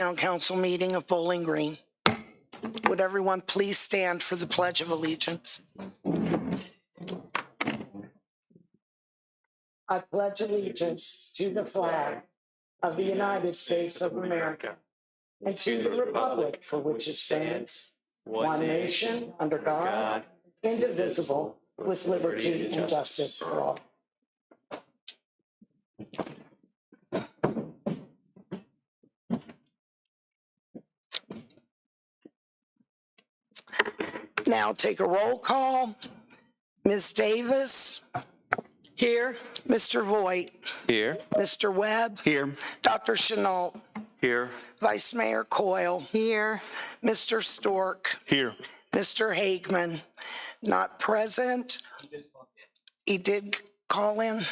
Town Council meeting of Bowling Green. Would everyone please stand for the Pledge of Allegiance? I pledge allegiance to the flag of the United States of America and to the republic for which it stands, one nation, under God, indivisible, with liberty and justice for all. Now take a roll call. Ms. Davis? Here. Mr. Voigt? Here. Mr. Webb? Here. Dr. Chenault? Here. Vice Mayor Coyle? Here. Mr. Stork? Here. Mr. Hagman? Not present. He did call in?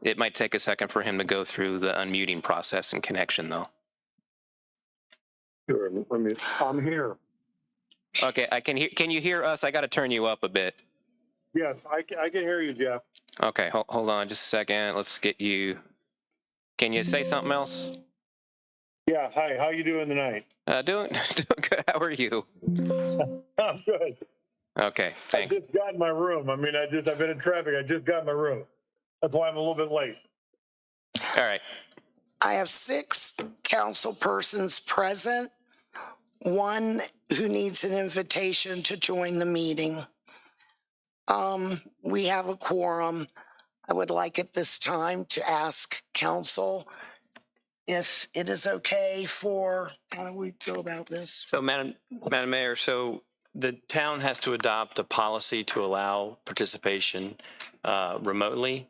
It might take a second for him to go through the unmuting process and connection, though. Sure, I'm here. Okay, I can hear. Can you hear us? I got to turn you up a bit. Yes, I can hear you, Jeff. Okay, hold on just a second. Let's get you. Can you say something else? Yeah, hi, how you doing tonight? Doing good. How are you? I'm good. Okay, I thanks. just got in my room. I've been in traffic. I just got in my room. That's why I'm a little bit late. All right. I have 6 council persons present, 1 who needs an invitation to join the meeting. We have a quorum. I would like at this time to ask council if it is okay for, how do we go about this? So, Madam Mayor, so the town has to adopt a policy to allow participation remotely,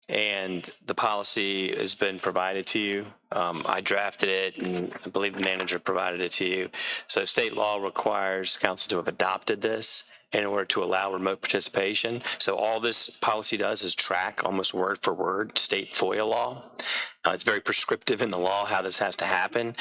and the policy has been provided to you. I drafted it, and I believe the manager provided it to you. So state law requires council to have adopted this in order to allow remote participation. So all this policy does is track almost word for word state FOIA law. It's very prescriptive in the law how this has to happen.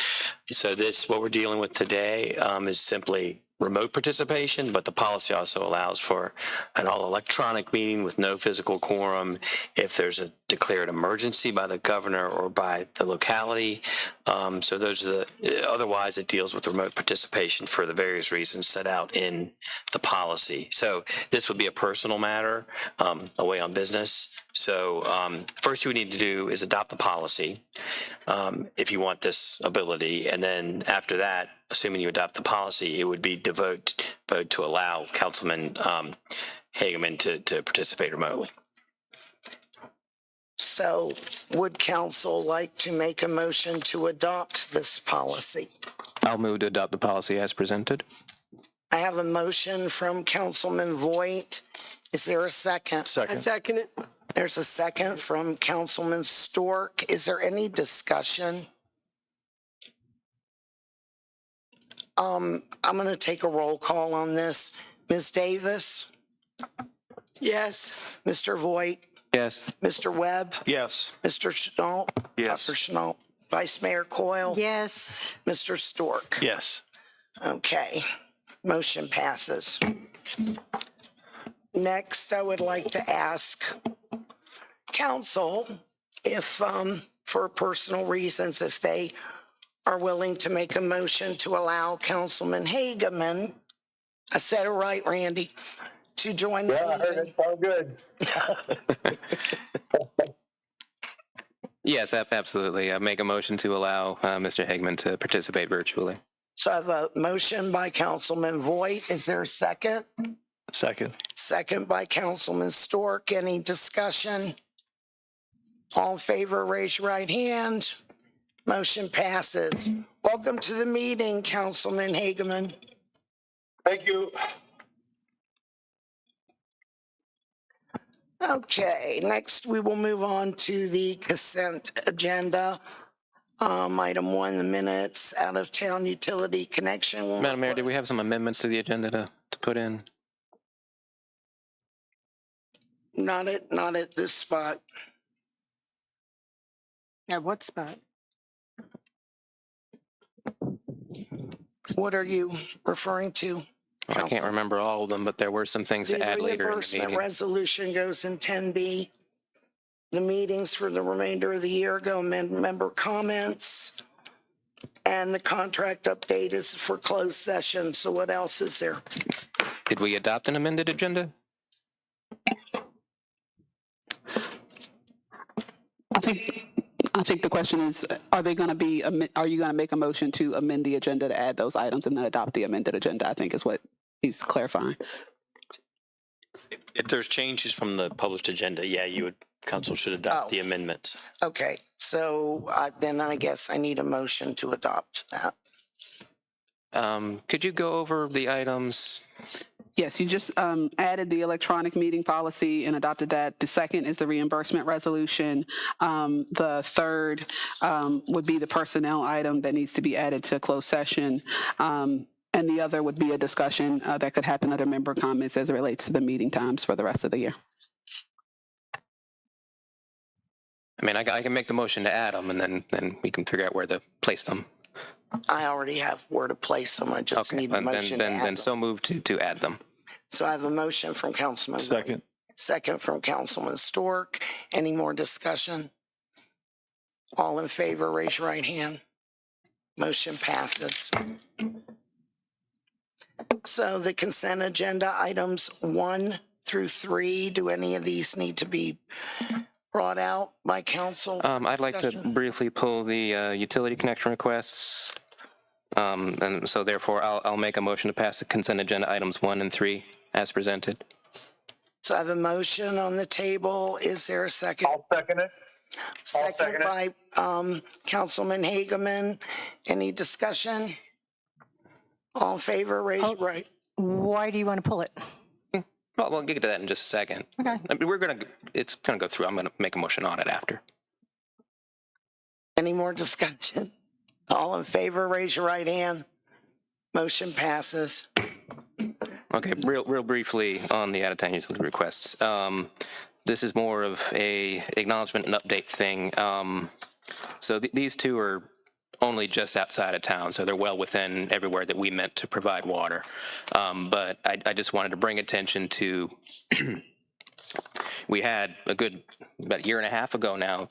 So what we're dealing with today is simply remote participation, but the policy also allows for an all-electronic meeting with no physical quorum if there's a declared emergency by the governor or by the locality. So those are otherwise it deals with remote participation for the various reasons set out in the policy. So this would be a personal matter away on business. So first you would need to do is adopt the policy if you want this ability. And then after that, assuming you adopt the policy, it would be to vote to allow Councilman Hageman to participate remotely. So would council like to make a motion to adopt this policy? I'll move to adopt the policy as presented. I have a motion from Councilman Voigt. Is there a second? I second it. There's a second from Councilman Stork. Is there any discussion? I'm going to take a roll call on this. Ms. Davis? Yes. Mr. Voigt? Yes. Mr. Webb? Yes. Mr. Chenault? Yes. Dr. Chenault? Vice Mayor Coyle? Yes. Mr. Stork? Yes. Okay, motion passes. Next, I would like to ask council if, for personal reasons, if they are willing to make a motion to allow Councilman Hageman, I said it right, Randy, to join the Yeah, I heard meeting. it. All good. Yes, absolutely. I make a motion to allow Mr. Hageman to participate virtually. So I have a motion by Councilman Voigt. Is there a second? Second. Second by Councilman Stork. Any discussion? All in favor, raise your right hand. Motion passes. Welcome to the meeting, Councilman Hageman. Thank you. Okay, next we will move on to the consent agenda. Item 1, the minutes, out-of-town utility connection. Madam Mayor, do we have some amendments to the agenda to put in? Not at this spot. At what spot? What are you referring to? I can't remember all of them, but there were some things to The add later in the reimbursement meeting. resolution goes in 10B. The meetings for the remainder of the year go member comments. And the contract update is for closed session. So what else is there? Did we adopt an amended agenda? I think the question is, are you going to make a motion to amend the agenda to add those items and then adopt the amended agenda? I think is what he's clarifying. If there's changes from the published agenda, yeah, council should adopt the amendments. Okay, so then I guess I need a motion to adopt that. Could you go over the items? Yes, you just added the electronic meeting policy and adopted that. The second is the reimbursement resolution. The third would be the personnel item that needs to be added to closed session. And the other would be a discussion that could happen under member comments as it relates to the meeting times for the rest of the year. I mean, I can make the motion to add them, and then we can figure out where to place them. I already have where to place them. I just Okay, need a motion to add then them. so move to add them. So I have a motion from Councilman Wright. Second. Second from Councilman Stork. Any more discussion? All in favor, raise your right hand. Motion passes. So the consent agenda items 1 through 3, do any of these need to be brought out by council? I'd like to discussion? briefly pull the utility connection requests. And so therefore, I'll make a motion to pass the consent agenda items 1 and 3 as presented. So I have a motion on the table. Is there a second? I'll second it. Second second it. by Councilman Hageman. Any discussion? All in favor, raise your right. Why do you want to pull it? Well, we'll get to that in just a second. Okay. I mean, it's gonna go through. I'm gonna make a motion on it after. Any more discussion? All in favor, raise your right hand. Motion passes. Okay, real briefly on the out-of-town utility requests. This is more of a acknowledgement and update thing. So these two are only just outside of town, so they're well within everywhere that we meant to provide water. But I just wanted to bring attention to, we had about a year and a half ago now,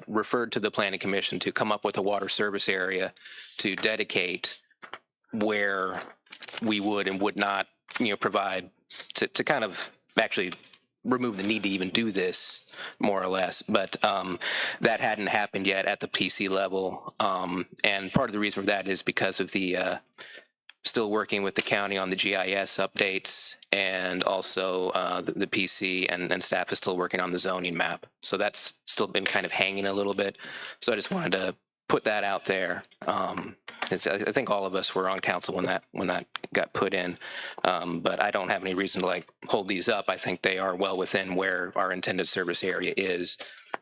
referred to the planning commission to come up with a water service area to dedicate where we would and would not, provide to kind of actually remove the need to even do this, more or less. But that hadn't happened yet at the PC level. And part of the reason for that is because of the still working with the county on the GIS updates, and also the PC and staff is still working on the zoning map. So that's still been kind of hanging a little bit. So I just wanted to put that out there. I think all of us were on council when that got put in, but I don't have any reason to hold these up. I think they are well within where our intended service area is.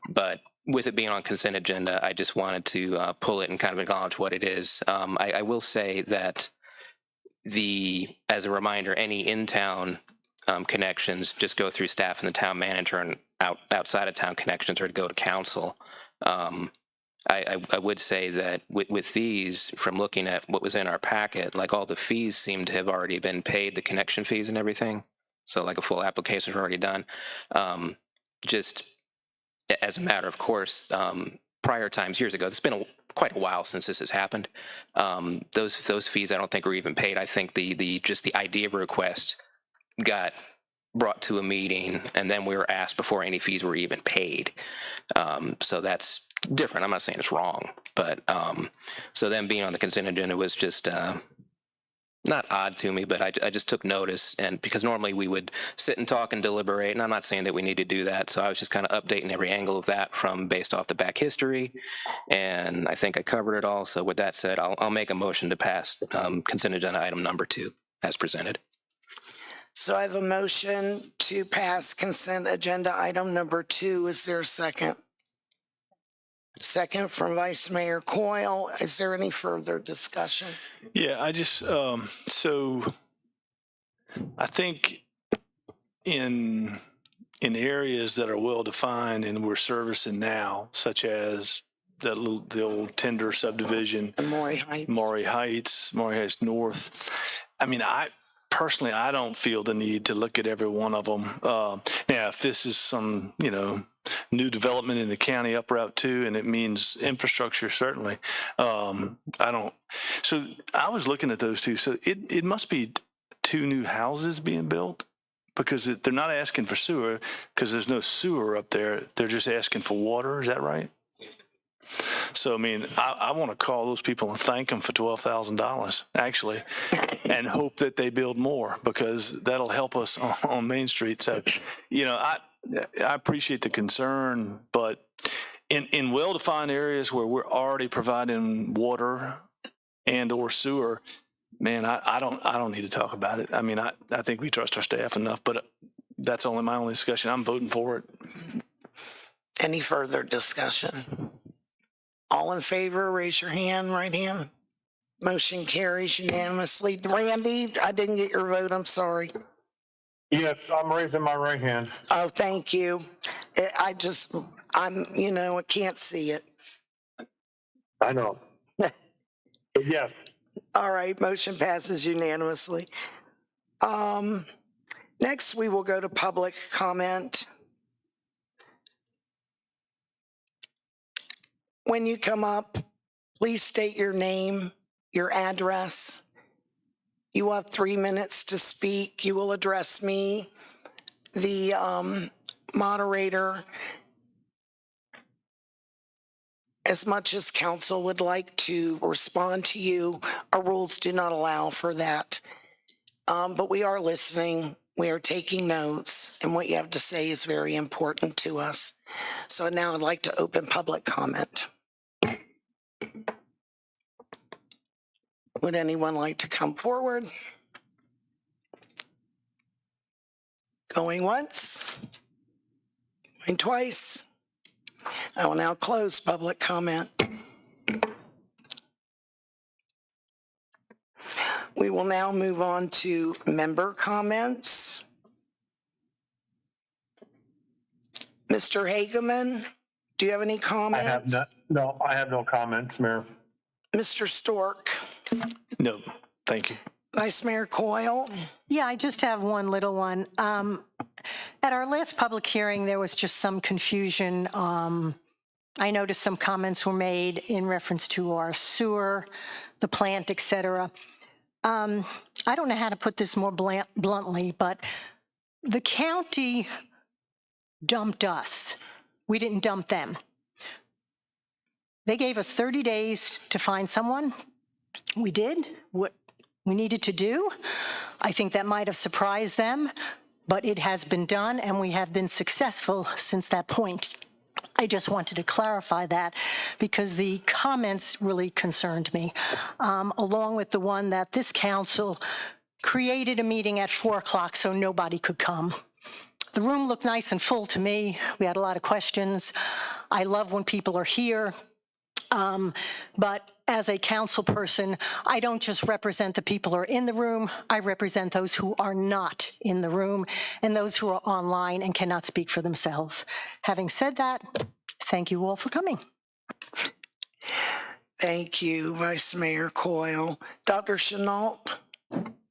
But with it being on consent agenda, I just wanted to pull it and kind of acknowledge what it is. I will say that as a reminder, any in-town connections just go through staff and the town manager, and outside of town connections are to go to council. I would say that with these, from looking at what was in our packet, all the fees seem to have already been paid, the connection fees and everything. So a full application is already done. Just as a matter of course, prior times, years ago, it's been quite a while since this has happened. Those fees I don't think were even paid. I think just the idea request got brought to a meeting, and then we were asked before any fees were even paid. So that's different. I'm not saying it's wrong, but so them being on the consent agenda was just not odd to me, but I just took notice, and because normally we would sit and talk and deliberate, and I'm not saying that we need to do that. So I was just kind of updating every angle of that based off the back history, and I think I covered it all. So with that said, I'll make a motion to pass consent agenda item number 2 as presented. So I have a motion to pass consent agenda item number 2. Is there a second? Second from Vice Mayor Coyle. Is there any further discussion? Yeah, I just, so I think in areas that are well-defined and we're servicing now, such as the old Tender subdivision, Maury Heights. Maury Heights North. I mean, personally, I don't feel the need to look at every one of them. Now, if this is some, new development in the county up Route 2, and it means infrastructure certainly. So I was looking at those two. So it must be 2 new houses being built, because they're not asking for sewer because there's no sewer up there. They're just asking for water. Is that right? So, I mean, I want to call those people and thank them for $12,000, actually, and hope that they build more, because that'll help us on Main Street. So, you know, I appreciate the concern, but in well-defined areas where we're already providing water and or sewer, man, I don't need to talk about it. I mean, I think we trust our staff enough, but that's only my only discussion. I'm voting for it. Any further discussion? All in favor, raise your hand, right hand. Motion carries unanimously. Randy, I didn't get your vote, I'm sorry. Yes, I'm raising my right hand. Oh, thank you. I can't see it. I know. But yes, All right, motion passes unanimously. Next, we will go to public comment. When you come up, please state your name, your address. You will have 3 minutes to speak. You will address me, the moderator. As much as council would like to respond to you, our rules do not allow for that. But we are listening, we are taking notes, and what you have to say is very important to us. So now I'd like to open public comment. Would anyone like to come forward? Going once? Going twice? I will now close public comment. We will now move on to member comments. Mr. Hageman, do you have any comments? I have no comments, Mayor. Mr. Stork, No, thank you. Vice Mayor Coyle, Yeah, I just have one little one. At our last public hearing, there was just some confusion. I noticed some comments were made in reference to our sewer, the plant, et cetera. I don't know how to put this more bluntly, but the county dumped us. We didn't dump them. They gave us 30 days to find someone. We did what we needed to do. I think that might have surprised them, but it has been done and we have been successful since that point. I just wanted to clarify that because the comments really concerned me, along with the one that this council created a meeting at 4 o'clock so nobody could come. The room looked nice and full to me. We had a lot of questions. I love when people are here. But as a council person, I don't just represent the people who are in the room. I represent those who are not in the room and those who are online and cannot speak for themselves. Having said that, thank you all for coming. thank you, Vice Mayor Coyle. Dr. Chenault?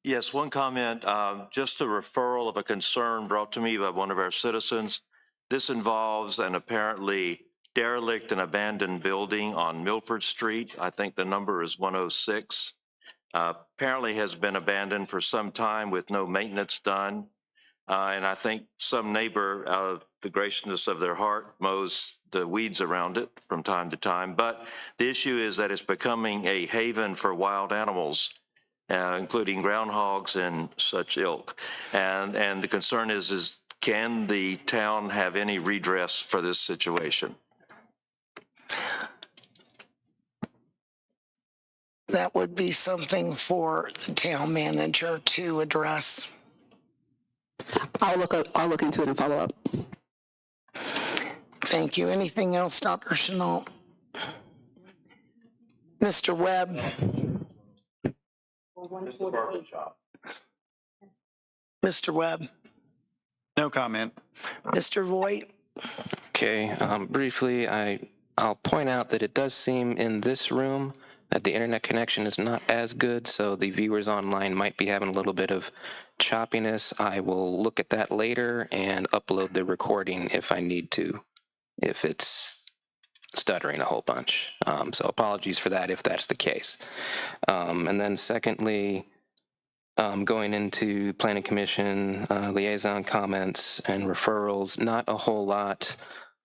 Yes, one comment, just a referral of a concern brought to me by one of our citizens. This involves an apparently derelict and abandoned building on Milford Street. I think the number is 106. Apparently has been abandoned for some time with no maintenance done. And I think some neighbor, out of the graciousness of their heart, mows the weeds around it from time to time. But the issue is that it's becoming a haven for wild animals, including groundhogs and such ilk. And the concern is can the town have any redress for this situation? That would be something for the town manager to address. I'll look into it and follow up. Thank you. Anything else, Dr. Chenault? Mr. Webb? Mr. Webb? No comment. Mr. Voigt? Okay, briefly, I'll point out that it does seem in this room that the internet connection is not as good, so the viewers online might be having a little bit of choppiness. I will look at that later and upload the recording if I need to. if it's stuttering a whole bunch. So apologies for that if that's the case. And then secondly, going into Planning Commission liaison comments and referrals, not a whole lot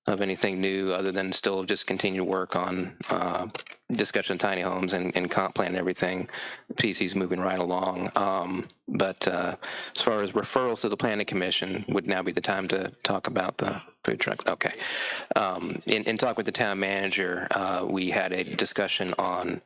of anything new other than still just continue to work on discussion of tiny homes and comp plan and everything. PC's moving right along. But as far as referrals to the Planning Commission, would now be the time to talk about the food trucks. Okay. In talk with the town manager, we had a discussion on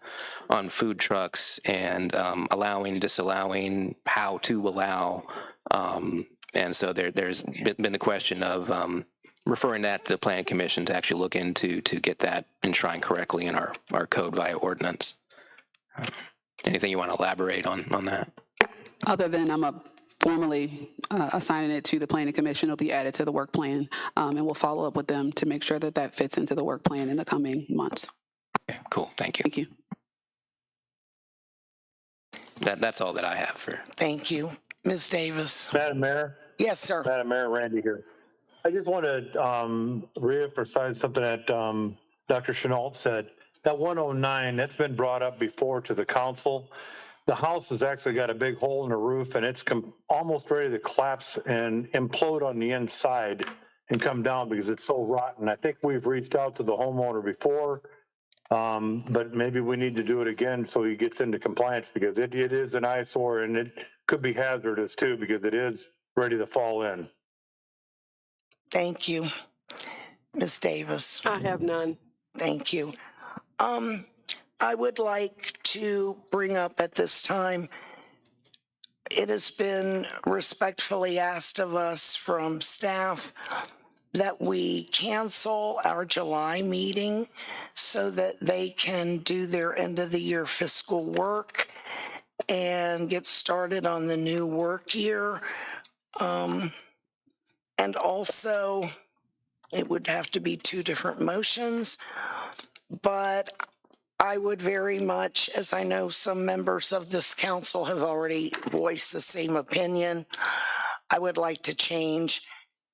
food trucks and allowing, disallowing, how to allow. And so there's been the question of referring that to the Planning Commission to actually look into to get that enshrined correctly in our code via ordinance. Anything you want to elaborate on that? Other than I'm formally assigning it to the Planning Commission, it'll be added to the work plan, and we'll follow up with them to make sure that that fits into the work plan in the coming months. Okay, cool. Thank you. Thank you. That's all that I have for. Thank you. Ms. Davis. Madam Mayor, Yes, sir. Madam Mayor, Randy here. I just want to reemphasize something that Dr. Chenault said. That 109, that's been brought up before to the council. The house has actually got a big hole in the roof, and it's almost ready to collapse and implode on the inside and come down because it's so rotten. I think we've reached out to the homeowner before, but maybe we need to do it again so he gets into compliance, because it is an eyesore, and it could be hazardous too, because it is ready to fall in. Thank you. Ms. Davis. I have none. Thank you. I would like to bring up at this time, it has been respectfully asked of us from staff that we cancel our July meeting so that they can do their end of the year fiscal work and get started on the new work year. And also, it would have to be two different motions, but I would very much, as I know some members of this council have already voiced the same opinion, I would like to change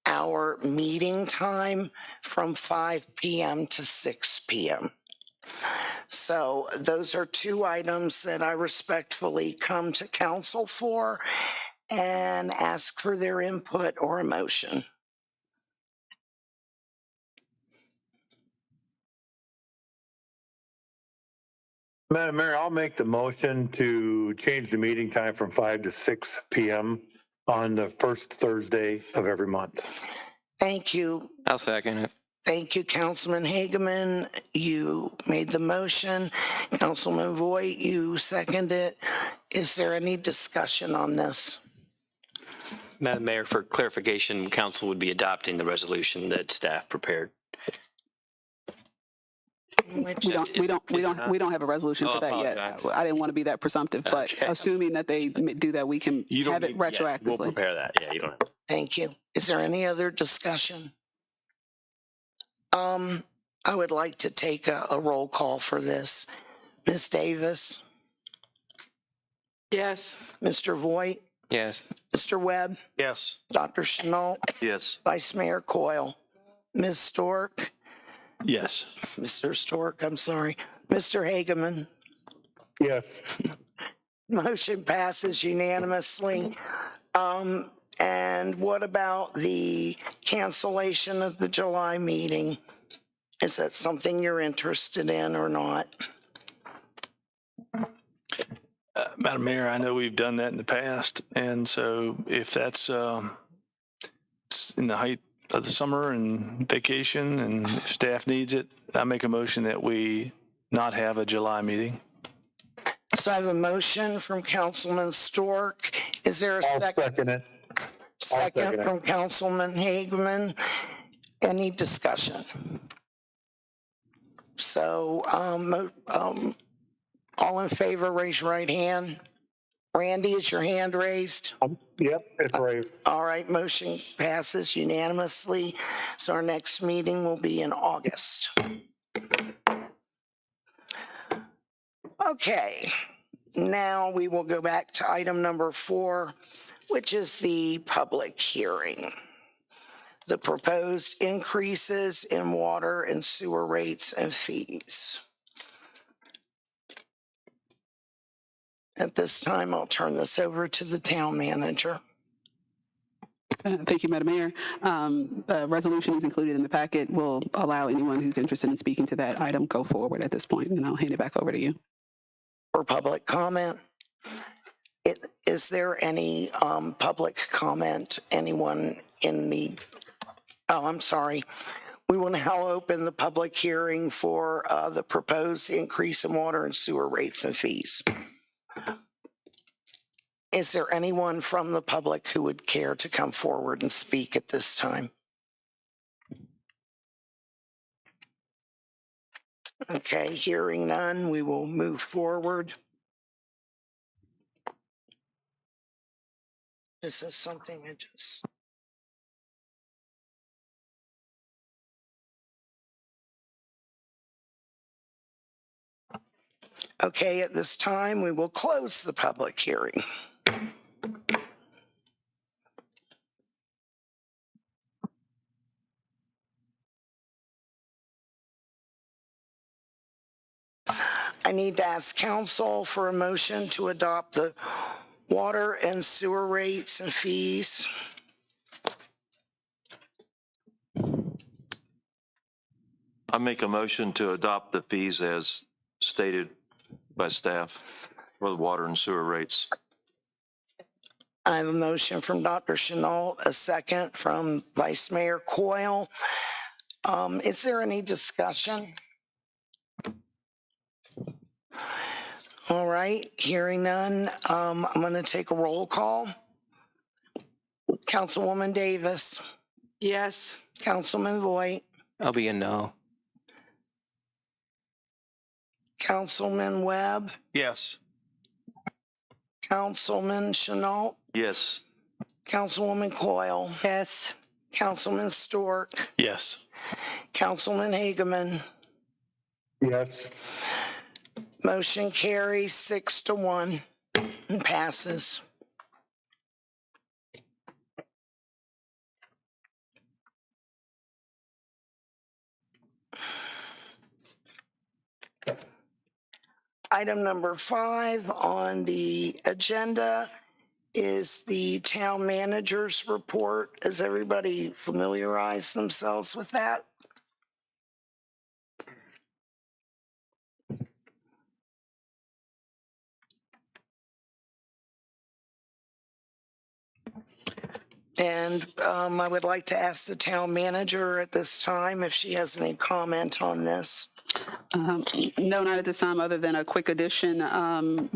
our meeting time from 5 p.m. to 6 p.m. So those are two items that I respectfully come to council for and ask for their input or a motion. Madam Mayor, I'll make the motion to change the meeting time from 5 to 6 p.m. on the first Thursday of every month. Thank you. I'll second it. Thank you, Councilman Hageman. You made the motion. Councilman Voigt, you seconded it. Is there any discussion on this? Madam Mayor, for clarification, council would be adopting the resolution that staff prepared. Which, We don't have a resolution for that yet. apologize. I didn't want to be that presumptive, but Okay. assuming that they do that, we can You don't have it need- yeah, retroactively. We'll prepare that. Yeah, you don't have. thank you. Is there any other discussion? I would like to take a roll call for this. Ms. Davis, Yes. Mr. Voigt, Yes. Mr. Webb, Yes. Dr. Chenault, Yes. Vice Mayor Coyle, Ms. Stork, Yes. Mr. Stork, I'm sorry, Mr. Hageman. Yes. Motion passes unanimously. And what about the cancellation of the July meeting? Is that something you're interested in or not? Madam Mayor, I know we've done that in the past, and so if that's it's in the height of the summer and vacation, and if staff needs it, I make a motion that we not have a July meeting. So I have a motion from Councilman Stork. Is there a I'll second it. Second from Councilman Hageman. Any discussion? So, all in favor, raise your right hand. Randy, is your hand raised? Yep, it's raised. All right, motion passes unanimously. So our next meeting will be in August. Okay, now we will go back to item number 4, which is the public hearing. the proposed increases in water and sewer rates and fees. At this time, I'll turn this over to the town manager. Thank you, Madam Mayor. The resolution is included in the packet. We'll allow anyone who's interested in speaking to that item go forward at this point, and I'll hand it back over to you. For public comment, is there any public comment? Anyone in the, oh, I'm sorry. We will now open the public hearing for the proposed increase in water and sewer rates and fees. Is there anyone from the public who would care to come forward and speak at this time? Okay, hearing none, we will move forward. This is something I just... Okay, at this time, we will close the public hearing. I need to ask council for a motion to adopt the water and sewer rates and fees. I make a motion to adopt the fees as stated by staff for the water and sewer rates. I have a motion from Dr. Chenault, a second from Vice Mayor Coyle. Is there any discussion? All right, hearing none, I'm going to take a roll call. Councilwoman Davis, Yes. Councilman Voigt, I'll be a no. Councilman Webb, Yes. Councilman Chenault, Yes. Councilwoman Coyle, Yes. Councilman Stork, Yes. Councilman Hageman. Yes. Motion carries 6-1 and passes. Item number 5 on the agenda is the town manager's report. Has everybody familiarized themselves with that? And I would like to ask the town manager at this time if she has any comment on this. No, not at this time, other than a quick addition.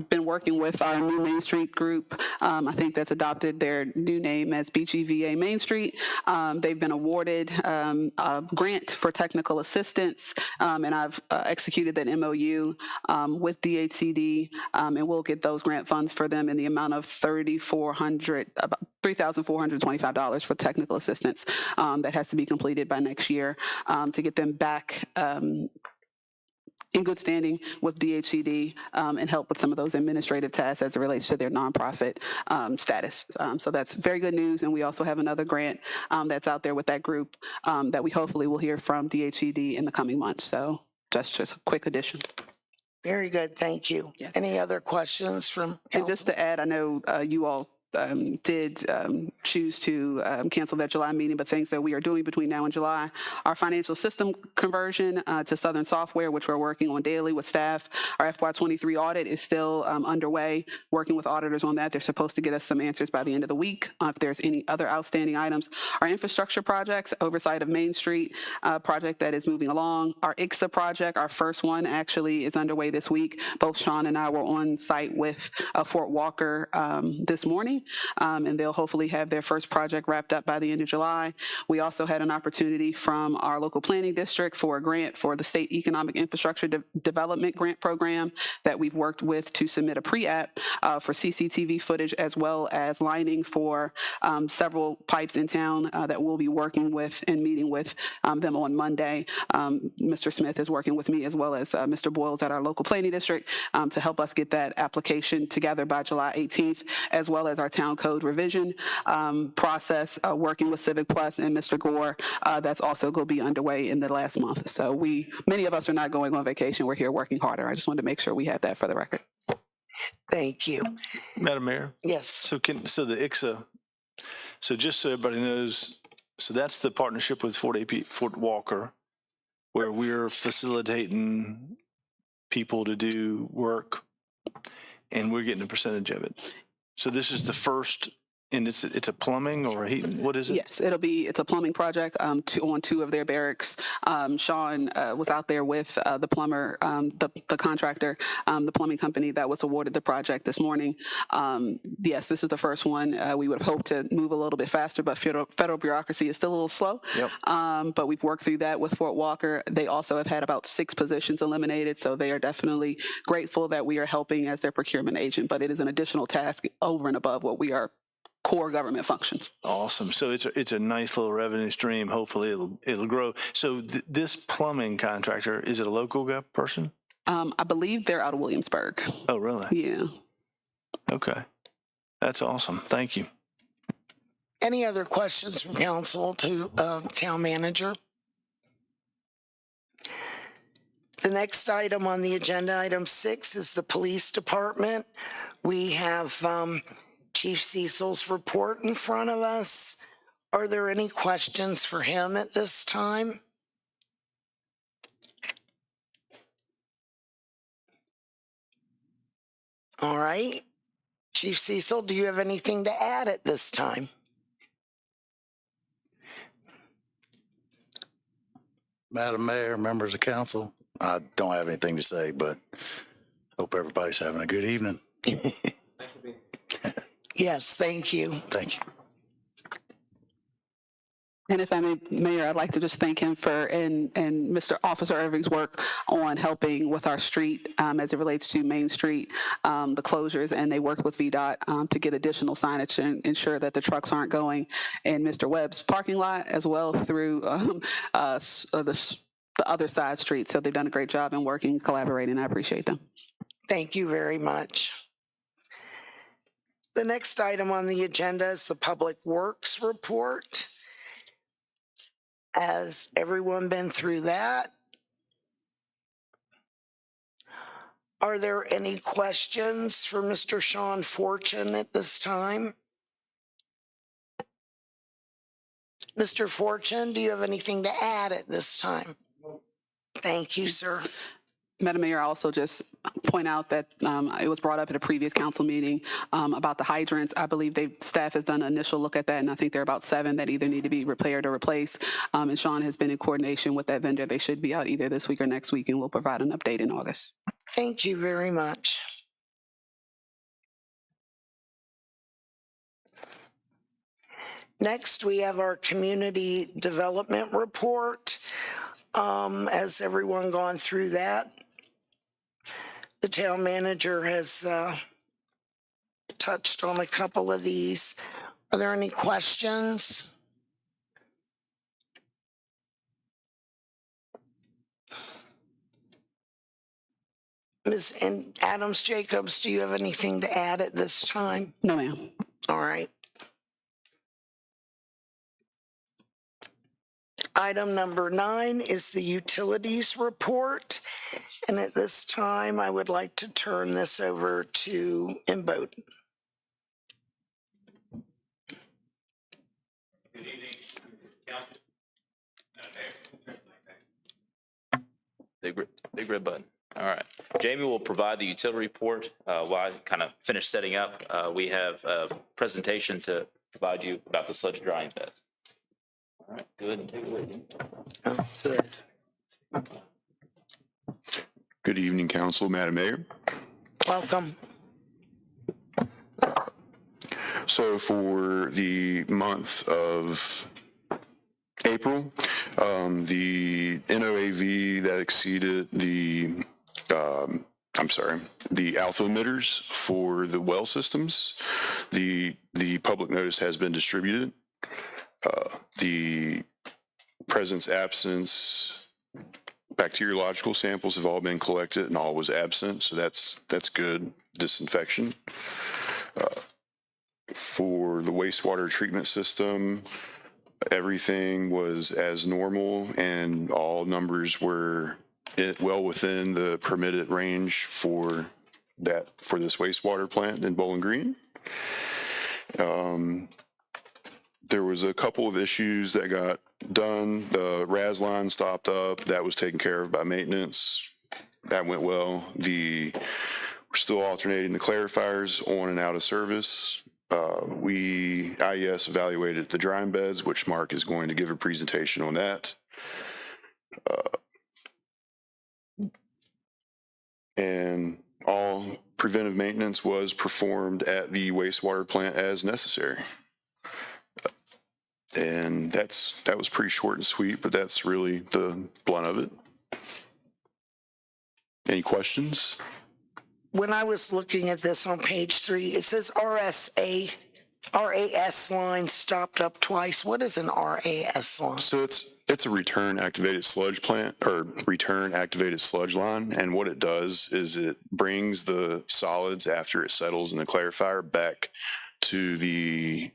Been working with our new Main Street group. I think that's adopted their new name as BGVA Main Street. They've been awarded a grant for technical assistance, and I've executed that MOU with DHCD, and we'll get those grant funds for them in the amount of $3,425 for technical assistance that has to be completed by next year to get them back in good standing with DHCD and help with some of those administrative tasks as it relates to their nonprofit status. So that's very good news. And we also have another grant that's out there with that group that we hopefully will hear from DHCD in the coming months. So that's just a quick addition. Very good, thank you. Yes. Any other questions from And just council? to add, I know you all did choose to cancel that July meeting, but things that we are doing between now and July, our financial system conversion to Southern Software, which we're working on daily with staff. Our FY23 audit is still underway, working with auditors on that. They're supposed to get us some answers by the end of the week if there's any other outstanding items. Our infrastructure projects, oversight of Main Street project that is moving along. Our ICSA project, our first one actually is underway this week. Both Sean and I were on site with Fort Walker this morning. And they'll hopefully have their first project wrapped up by the end of July. We also had an opportunity from our local planning district for a grant for the State Economic Infrastructure Development Grant Program that we've worked with to submit a pre-app for CCTV footage as well as lining for several pipes in town that we'll be working with and meeting with them on Monday. Mr. Smith is working with me as well as Mr. Boyles at our local planning district to help us get that application together by July 18th, as well as our town code revision process, working with Civic Plus and Mr. Gore. That's also going to be underway in the last month. So many of us are not going on vacation. We're here working harder. I just wanted to make sure we have that for the record. Thank you. Madam Mayor, Yes, so the ICSA, so just so everybody knows, so that's the partnership with Fort Walker, where we're facilitating people to do work and we're getting a percentage of it. So this is the first, and it's a plumbing or a heating, what is it? Yes, it's a plumbing project on two of their barracks. Sean was out there with the plumber, the contractor, the plumbing company that was awarded the project this morning. Yes, this is the first one. We would have hoped to move a little bit faster, but federal bureaucracy is still a little slow. Yep. But we've worked through that with Fort Walker. They also have had about 6 positions eliminated, so they are definitely grateful that we are helping as their procurement agent, but it is an additional task over and above what we are core government functions. Awesome. So it's a nice little revenue stream. Hopefully it'll grow. So this plumbing contractor, is it a local person? I believe they're out of Williamsburg. Oh, really? Yeah. Okay. That's awesome. Thank you. any other questions from council to town manager? The next item on the agenda, item 6, is the police department. We have Chief Cecil's report in front of us. Are there any questions for him at this time? All right. Chief Cecil, do you have anything to add at this time? Madam Mayor, members of council, I don't have anything to say, but hope everybody's having a good evening. Yes, thank you. Thank you. And if I may, Mayor, I'd like to just thank him for, and Mr. Officer Irving's work on helping with our street as it relates to Main Street, the closures, and they worked with VDOT to get additional signage and ensure that the trucks aren't going in Mr. Webb's parking lot as well through the other side streets. So they've done a great job in working, collaborating. I appreciate them. Thank you very much. The next item on the agenda is the Public Works Report. Has everyone been through that? Are there any questions for Mr. Sean Fortune at this time? Mr. Fortune, do you have anything to add at this time? Thank you, sir. Madam Mayor, I also just point out that it was brought up at a previous council meeting about the hydrants. I believe staff has done an initial look at that, and I think there are about 7 that either need to be repaired or replaced. And Sean has been in coordination with that vendor. They should be out either this week or next week, and we'll provide an update in August. Thank you very much. Next, we have our community development report. Has everyone gone through that? The town manager has touched on a couple of these. Are there any questions? Ms. Adams Jacobs, do you have anything to add at this time? No, ma'am. All right. Item number 9 is the utilities report. And at this time, I would like to turn this over to Imboden. Good evening, council. Big red button. All right. Jamie will provide the utility report while I kind of finish setting up. We have a presentation to provide you about the sludge drying beds. All right, go ahead and take it away, Jamie. Oh, good. Good evening, Council, Madam Mayor. Welcome. So for the month of April, the NOAV that exceeded the alpha emitters for the well systems, the public notice has been distributed. The presence, absence, bacteriological samples have all been collected and all was absent, so that's good disinfection. For the wastewater treatment system, everything was as normal and all numbers were well within the permitted range for this wastewater plant in Bowling Green. There was a couple of issues that got done. The RAS line stopped up. That was taken care of by maintenance. That went well. We're still alternating the clarifiers on and out of service. IES evaluated the drying beds, which Mark is going to give a presentation on that. And all preventive maintenance was performed at the wastewater plant as necessary. And that was pretty short and sweet, but that's really the blunt of it. Any questions? When I was looking at this on page 3, it says RAS line stopped up twice. What is an RAS line? So it's a return activated sludge plant or return activated sludge line. And what it does is it brings the solids after it settles in the clarifier back to the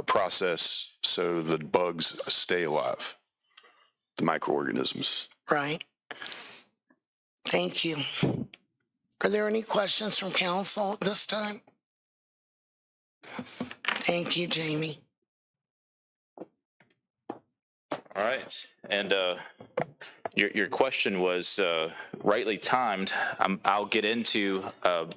process so the bugs stay alive, the microorganisms. Right. Thank you. Are there any questions from council at this time? Thank you, Jamie. All right, and your question was rightly timed. I'll get into a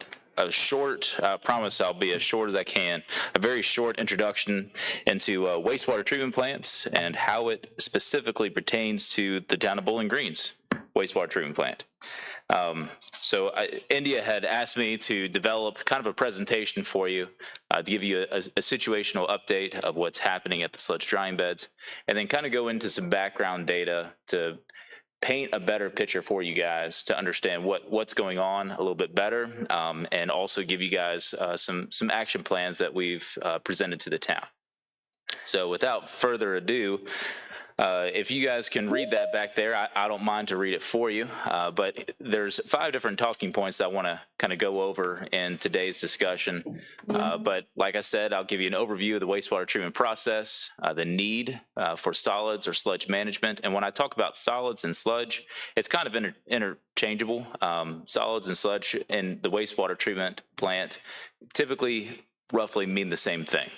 short, I promise I'll be as short as I can, a very short introduction into wastewater treatment plants and how it specifically pertains to the town of Bowling Green's wastewater treatment plant. India had asked me to develop kind of a presentation for you to give you a situational update of what's happening at the sludge drying beds, and then kind of go into some background data to paint a better picture for you guys to understand what's going on a little bit better, and also give you guys some action plans that we've presented to the town. So without further ado, if you guys can read that back there, I don't mind to read it for you, but there's 5 different talking points that I want to kind of go over in today's discussion. But like I said, I'll give you an overview of the wastewater treatment process, the need for solids or sludge management. And when I talk about solids and sludge, it's kind of interchangeable. Solids and sludge in the wastewater treatment plant typically roughly mean the same thing.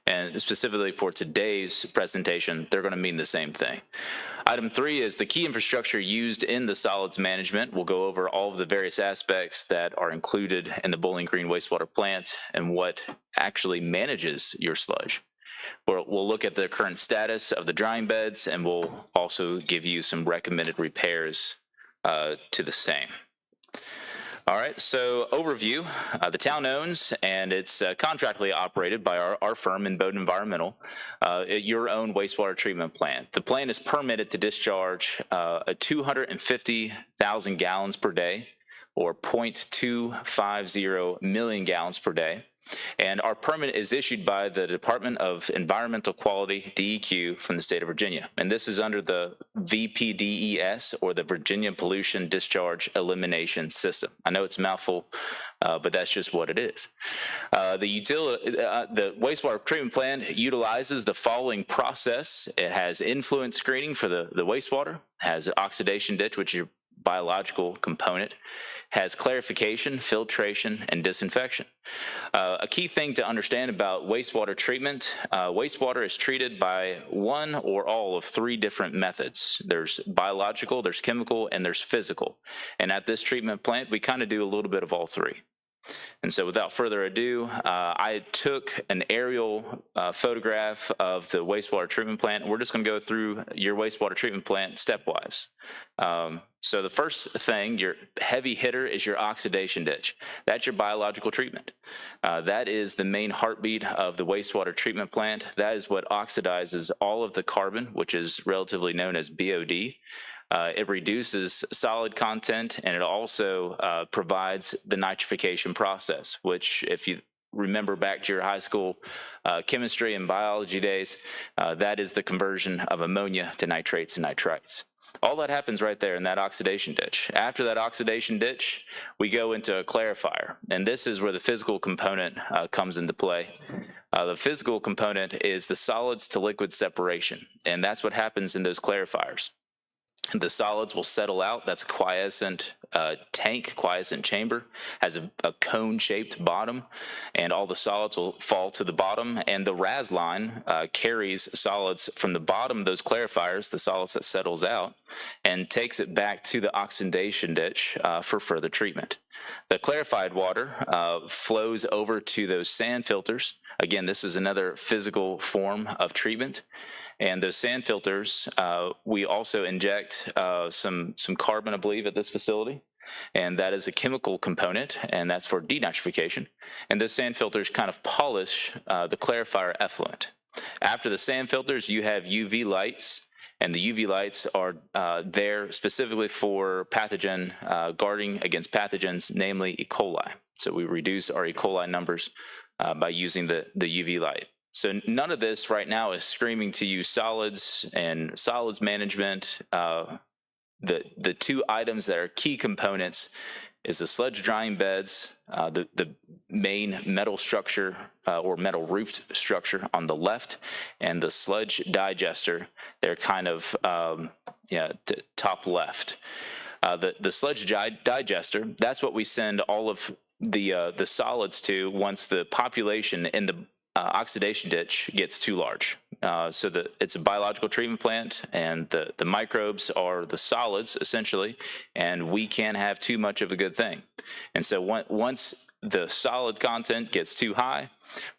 And specifically for today's presentation, they're going to mean the same thing. Item 3 is the key infrastructure used in the solids management. We'll go over all of the various aspects that are included in the Bowling Green wastewater plant and what actually manages your sludge. We'll look at the current status of the drying beds, and we'll also give you some recommended repairs to the same. All right, so overview. The town owns, and it's contractually operated by our firm in Bowden Environmental, your own wastewater treatment plant. The plant is permitted to discharge 250,000 gallons per day, or 0.250 million gallons per day. And our permit is issued by the Department of Environmental Quality, DEQ, from the state of Virginia. And this is under the VPDES, or the Virginia Pollution Discharge Elimination System. I know it's a mouthful, but that's just what it is. The wastewater treatment plant utilizes the following process. It has influent screening for the wastewater, has an oxidation ditch, which is your biological component, has clarification, filtration, and disinfection. A key thing to understand about wastewater treatment, wastewater is treated by one or all of 3 different methods. There's biological, there's chemical, and there's physical. And at this treatment plant, we kind of do a little bit of all 3. And so without further ado, I took an aerial photograph of the wastewater treatment plant. We're just going to go through your wastewater treatment plant stepwise. So the first thing, your heavy hitter, is your oxidation ditch. That's your biological treatment. That is the main heartbeat of the wastewater treatment plant. That is what oxidizes all of the carbon, which is relatively known as BOD. It reduces solid content, and it also provides the nitrification process, which, if you remember back to your high school chemistry and biology days, that is the conversion of ammonia to nitrates and nitrites. All that happens right there in that oxidation ditch. After that oxidation ditch, we go into a clarifier, and this is where the physical component comes into play. The physical component is the solids to liquid separation, and that's what happens in those clarifiers. The solids will settle out. That's a quiescent tank, quiescent chamber, has a cone-shaped bottom, and all the solids will fall to the bottom. And the RAS line carries solids from the bottom of those clarifiers, the solids that settles out, and takes it back to the oxidation ditch for further treatment. The clarified water flows over to those sand filters. Again, this is another physical form of treatment. And those sand filters, we also inject some carbon, I believe, at this facility. And that is a chemical component, and that's for denitrification. And those sand filters kind of polish the clarifier effluent. After the sand filters, you have UV lights, and the UV lights are there specifically for pathogen, guarding against pathogens, namely E. coli. So we reduce our E. coli numbers by using the UV light. So none of this right now is screaming to you solids and solids management. The two items that are key components is the sludge drying beds, the main metal structure or metal roofed structure on the left, and the sludge digester. They're kind of top left. The sludge digester, that's what we send all of the solids to once the population in the oxidation ditch gets too large. So it's a biological treatment plant, and the microbes are the solids essentially, and we can't have too much of a good thing. And so once the solid content gets too high,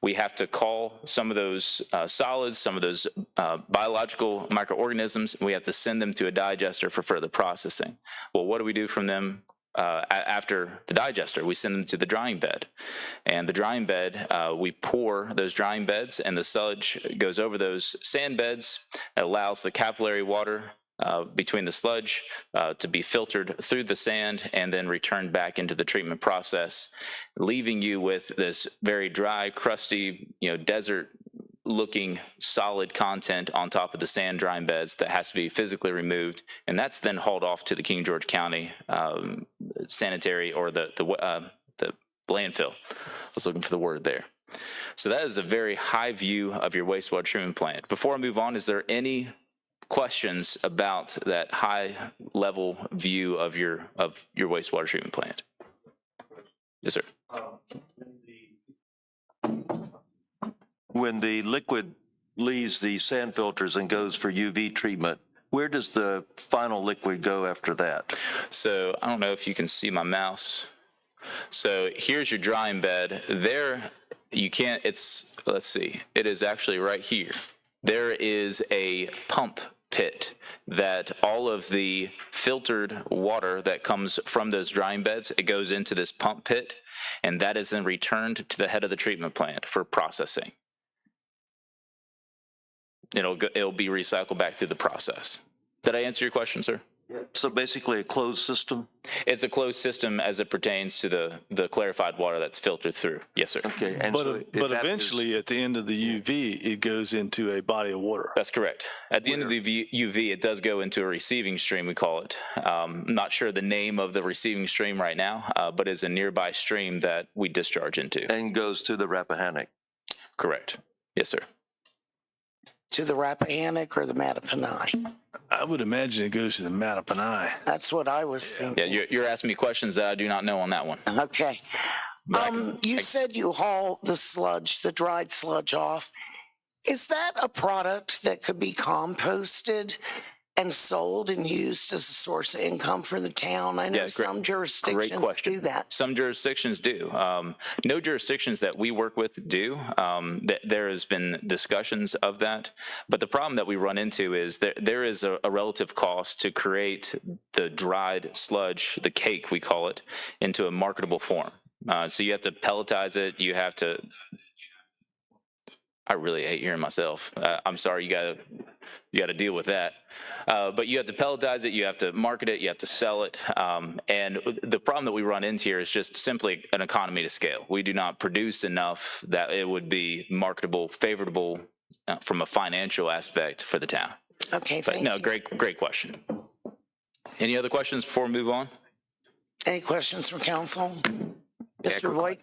we have to call some of those solids, some of those biological microorganisms, and we have to send them to a digester for further processing. Well, what do we do from them? After the digester, we send them to the drying bed. And the drying bed, we pour those drying beds, and the sludge goes over those sand beds. It allows the capillary water between the sludge to be filtered through the sand and then returned back into the treatment process, leaving you with this very dry, crusty, desert looking solid content on top of the sand drying beds that has to be physically removed, and that's then hauled off to the King George County sanitary or the landfill. I was looking for the word there. So that is a very high view of your wastewater treatment plant. Before I move on, is there any questions about that high level view of your wastewater treatment plant? Yes, sir. When the liquid leaves the sand filters and goes for UV treatment, where does the final liquid go after that? So I don't know if you can see my mouse. So here's your drying bed. There, you can't, let's see, it is actually right here. There is a pump pit that all of the filtered water that comes from those drying beds, it goes into this pump pit, and that is then returned to the head of the treatment plant for processing. It'll be recycled back through the process. Did I answer your question, sir? So basically a closed system? It's a closed system as it pertains to the clarified water that's filtered through. Yes, sir. Okay. And But, so if but that eventually, at the end of the UV, it goes into a body of water. That's correct. At the end of the UV, it does go into a receiving stream, we call it. I'm not sure the name of the receiving stream right now, but it's a nearby stream that we discharge into. and goes to the Rappahannock. Correct. Yes, sir. To the Rappahannock or the Mattaponi? I would imagine it goes to the Mattaponi. That's what I was thinking. Yeah, you're asking me questions that I do not know on that one. Okay. You said you haul the sludge, the dried sludge off. Is that a product that could be composted and sold and used as a source of income for the town? I know some jurisdictions do that. Some jurisdictions do. No jurisdictions that we work with do. There has been discussions of that, but the problem that we run into is there is a relative cost to create the dried sludge, the cake we call it, into a marketable form. So you have to pelletize it. You have to. I really hate hearing myself. I'm sorry, you gotta deal with that. But you have to pelletize it, you have to market it, you have to sell it. And the problem that we run into here is just simply an economy to scale. We do not produce enough that it would be marketable, favorable from a financial aspect for the town. Okay, But thank no, you. great question. Any other questions before we move on? Any questions from council? Mr. Voigt?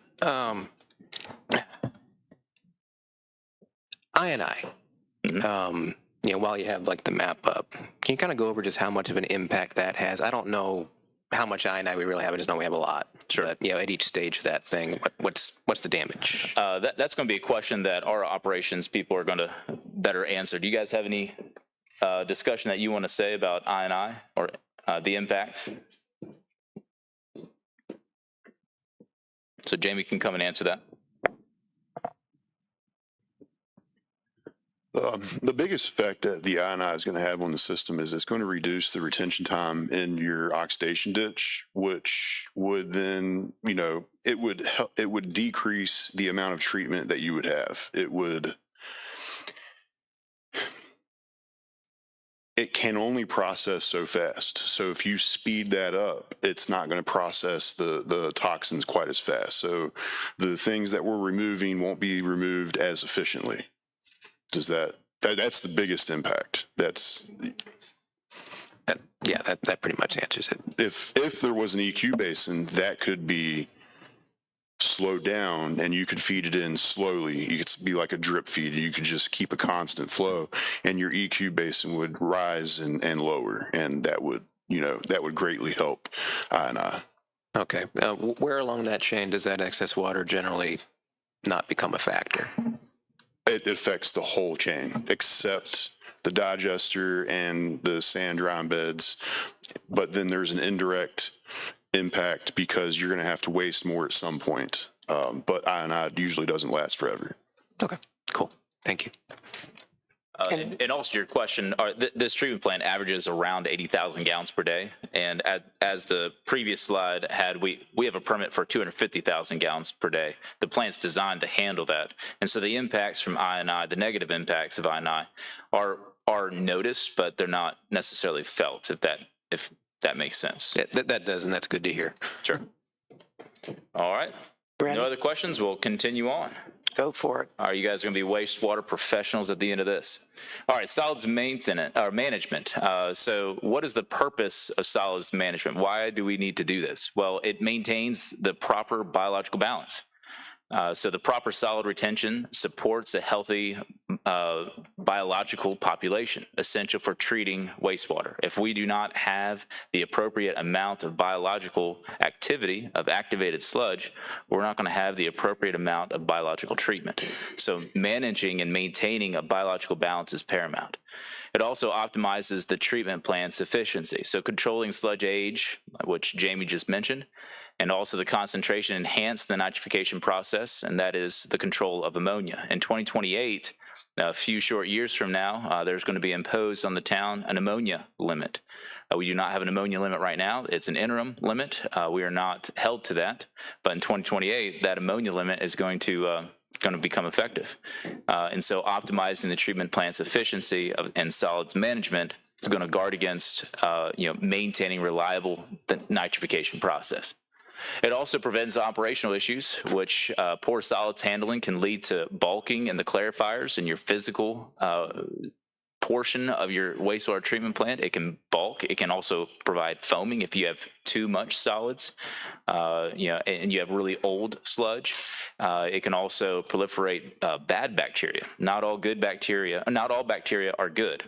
I&I. While you have like the map up, can you kind of go over just how much of an impact that has? I don't know how much I&I we really have. I just know we have a lot. Sure. But, at each stage of that thing, what's the damage? That's going to be a question that our operations people are going to better answer. Do you guys have any discussion that you want to say about I&I or the impact? So Jamie can come and answer that. The biggest effect that the I&I is going to have on the system is it's going to reduce the retention time in your oxidation ditch, which would then, it would decrease the amount of treatment that you would have. It can only process so fast. So if you speed that up, it's not going to process the toxins quite as fast. So the things that we're removing won't be removed as efficiently. That's the biggest impact. That pretty much answers it. If there was an EQ basin, that could be slowed down and you could feed it in slowly. You could be like a drip feed. You could just keep a constant flow and your EQ basin would rise and lower. And that would greatly help I&I. Okay. Where along that chain does that excess water generally not become a factor? It affects the whole chain except the digester and the sand drying beds. But then there's an indirect impact because you're going to have to waste more at some point. But I&I usually doesn't last forever. Okay, cool. Thank you. And also your question, this treatment plant averages around 80,000 gallons per day. And as the previous slide had, we have a permit for 250,000 gallons per day. The plant's designed to handle that. And so the impacts from I&I, the negative impacts of I&I are noticed, but they're not necessarily felt, if that makes sense. Yeah, that does, and that's good to hear. Sure. All right. Ready? No other questions? We'll continue on. Go for it. All right, you guys are going to be wastewater professionals at the end of this. All right, solids maintenance or management. So what is the purpose of solids management? Why do we need to do this? Well, it maintains the proper biological balance. So the proper solid retention supports a healthy biological population, essential for treating wastewater. If we do not have the appropriate amount of biological activity of activated sludge, we're not going to have the appropriate amount of biological treatment. So managing and maintaining a biological balance is paramount. It also optimizes the treatment plant's efficiency. So controlling sludge age, which Jamie just mentioned, and also the concentration enhance the nitrification process, and that is the control of ammonia. In 2028, a few short years from now, there's going to be imposed on the town an ammonia limit. We do not have an ammonia limit right now. It's an interim limit. We are not held to that, but in 2028, that ammonia limit is going to become effective. And so optimizing the treatment plant's efficiency and solids management is going to guard against maintaining reliable nitrification process. It also prevents operational issues, which poor solids handling can lead to bulking in the clarifiers in your physical portion of your wastewater treatment plant. It can bulk. It can also provide foaming if you have too much solids, and you have really old sludge. It can also proliferate bad bacteria. Not all bacteria are good.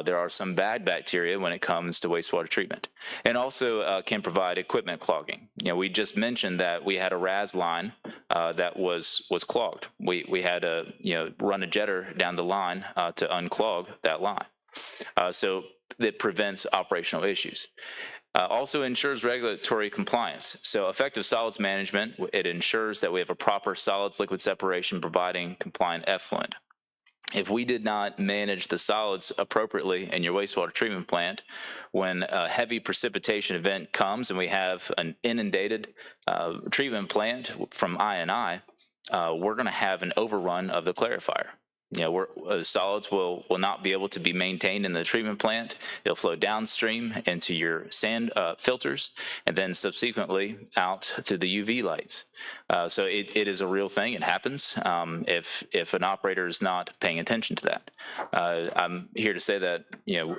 There are some bad bacteria when it comes to wastewater treatment, and also can provide equipment clogging. We just mentioned that we had a RAS line that was clogged. We had to run a jetter down the line to unclog that line. So it prevents operational issues. Also ensures regulatory compliance. So effective solids management, it ensures that we have a proper solids liquid separation providing compliant effluent. If we did not manage the solids appropriately in your wastewater treatment plant, when a heavy precipitation event comes and we have an inundated treatment plant from I&I, we're going to have an overrun of the clarifier. The solids will not be able to be maintained in the treatment plant. It'll flow downstream into your sand filters and then subsequently out through the UV lights. So it is a real thing. It happens if an operator is not paying attention to that. I'm here to say that,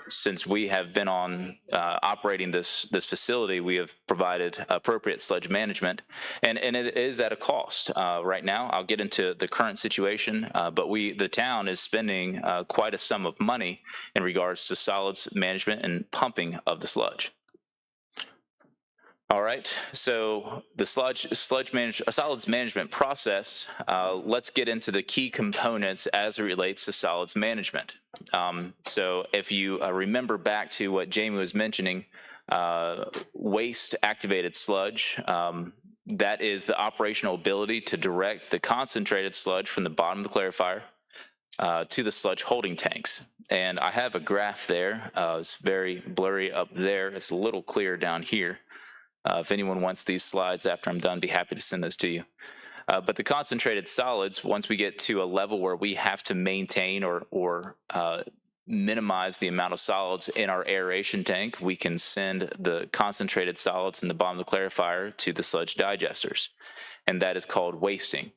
since we have been on operating this facility, we have provided appropriate sludge management, and it is at a cost. Right now, I'll get into the current situation, but the town is spending quite a sum of money in regards to solids management and pumping of the sludge. All right, so the solids management process, let's get into the key components as it relates to solids management. So if you remember back to what Jamie was mentioning, waste activated sludge, that is the operational ability to direct the concentrated sludge from the bottom of the clarifier to the sludge holding tanks. And I have a graph there. It's very blurry up there. It's a little clear down here. If anyone wants these slides after I'm done, be happy to send those to you. But the concentrated solids, once we get to a level where we have to maintain or minimize the amount of solids in our aeration tank, we can send the concentrated solids in the bottom of the clarifier to the sludge digesters, and that is called wasting.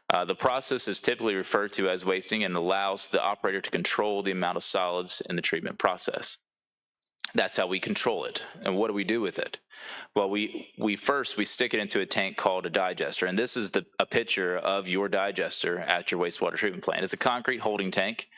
The process is typically referred to as wasting and allows the operator to control the amount of solids in the treatment process. That's how we control it. And what do we do with it? Well, we first stick it into a tank called a digester. And this is a picture of your digester at your wastewater treatment plant. It's a concrete holding tank.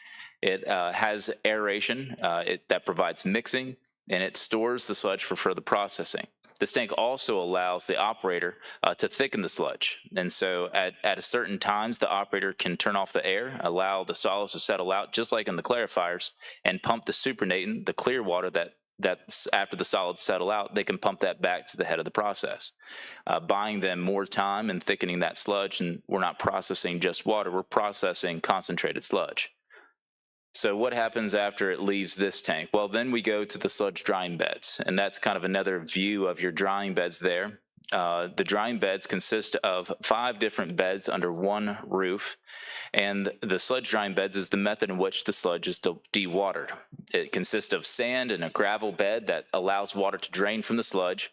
It has aeration that provides mixing, and it stores the sludge for further processing. This tank also allows the operator to thicken the sludge. And so at a certain times, the operator can turn off the air, allow the solids to settle out, just like in the clarifiers, and pump the supernatant, the clear water that's after the solids settle out, they can pump that back to the head of the process, buying them more time and thickening that sludge. And we're not processing just water, we're processing concentrated sludge. So what happens after it leaves this tank? Well, then we go to the sludge drying beds, and that's kind of another view of your drying beds there. The drying beds consist of 5 different beds under one roof, and the sludge drying beds is the method in which the sludge is dewatered. It consists of sand and a gravel bed that allows water to drain from the sludge,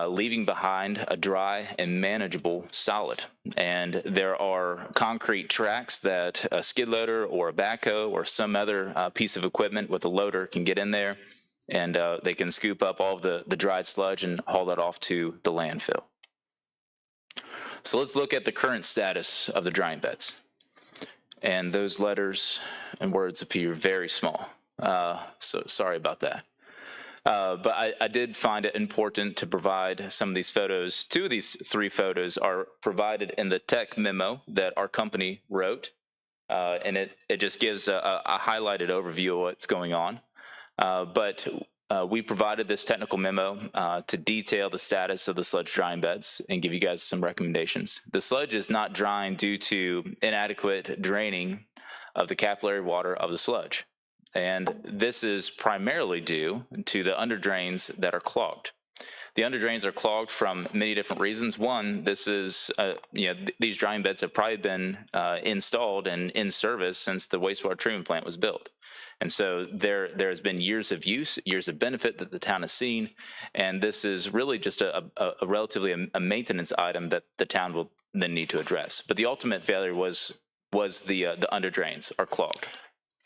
leaving behind a dry and manageable solid. And there are concrete tracks that a skid loader or a backhoe or some other piece of equipment with a loader can get in there, and they can scoop up all of the dried sludge and haul that off to the landfill. So let's look at the current status of the drying beds. And those letters and words appear very small. So sorry about that. But I did find it important to provide some of these photos. 2 of these 3 photos are provided in the tech memo that our company wrote. And it just gives a highlighted overview of what's going on. But we provided this technical memo to detail the status of the sludge drying beds and give you guys some recommendations. The sludge is not drying due to inadequate draining of the capillary water of the sludge. And this is primarily due to the underdrains that are clogged. The underdrains are clogged from many different reasons. One, this is, these drying beds have probably been installed and in service since the wastewater treatment plant was built. And so there has been years of use, years of benefit that the town has seen. And this is really just a relatively a maintenance item that the town will then need to address. But the ultimate failure was the underdrains are clogged.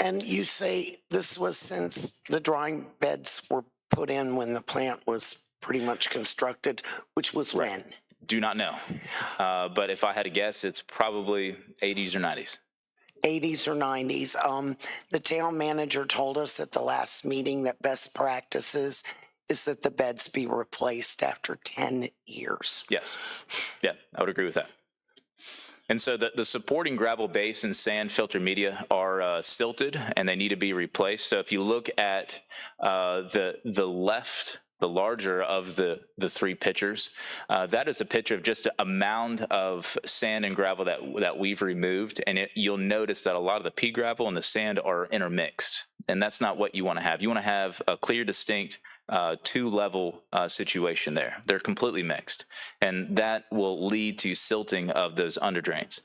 And you say this was since the drying beds were put in when the plant was pretty much constructed, which was when? Do not know. But if I had to guess, it's probably 80s or 90s. 80s or 90s. The town manager told us at the last meeting that best practices is that the beds be replaced after 10 years. Yes. Yeah, I would agree with that. And so the supporting gravel base and sand filter media are silted, and they need to be replaced. So if you look at the left, the larger of the 3 pictures, that is a picture of just a mound of sand and gravel that we've removed. And you'll notice that a lot of the pea gravel and the sand are intermixed. And that's not what you want to have. You want to have a clear, distinct 2-level situation there. They're completely mixed. And that will lead to silting of those underdrains.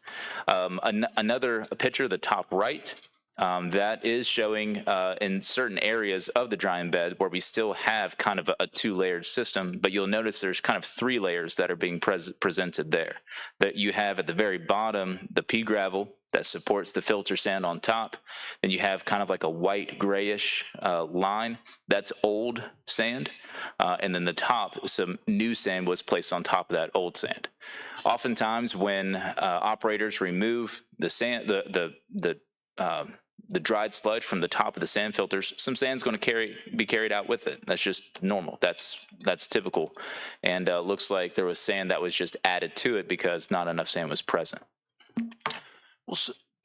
Another picture, the top right, That is showing in certain areas of the drying bed where we still have kind of a two-layered system, but you'll notice there's kind of 3 layers that are being presented there. That you have at the very bottom, the pea gravel that supports the filter sand on top. Then you have kind of like a white grayish line. That's old sand. And then the top, some new sand was placed on top of that old sand. Oftentimes when operators remove the sand, the dried sludge from the top of the sand filters, some sand's going to be carried out with it. That's just normal. That's typical. And looks like there was sand that was just added to it because not enough sand was present. Well,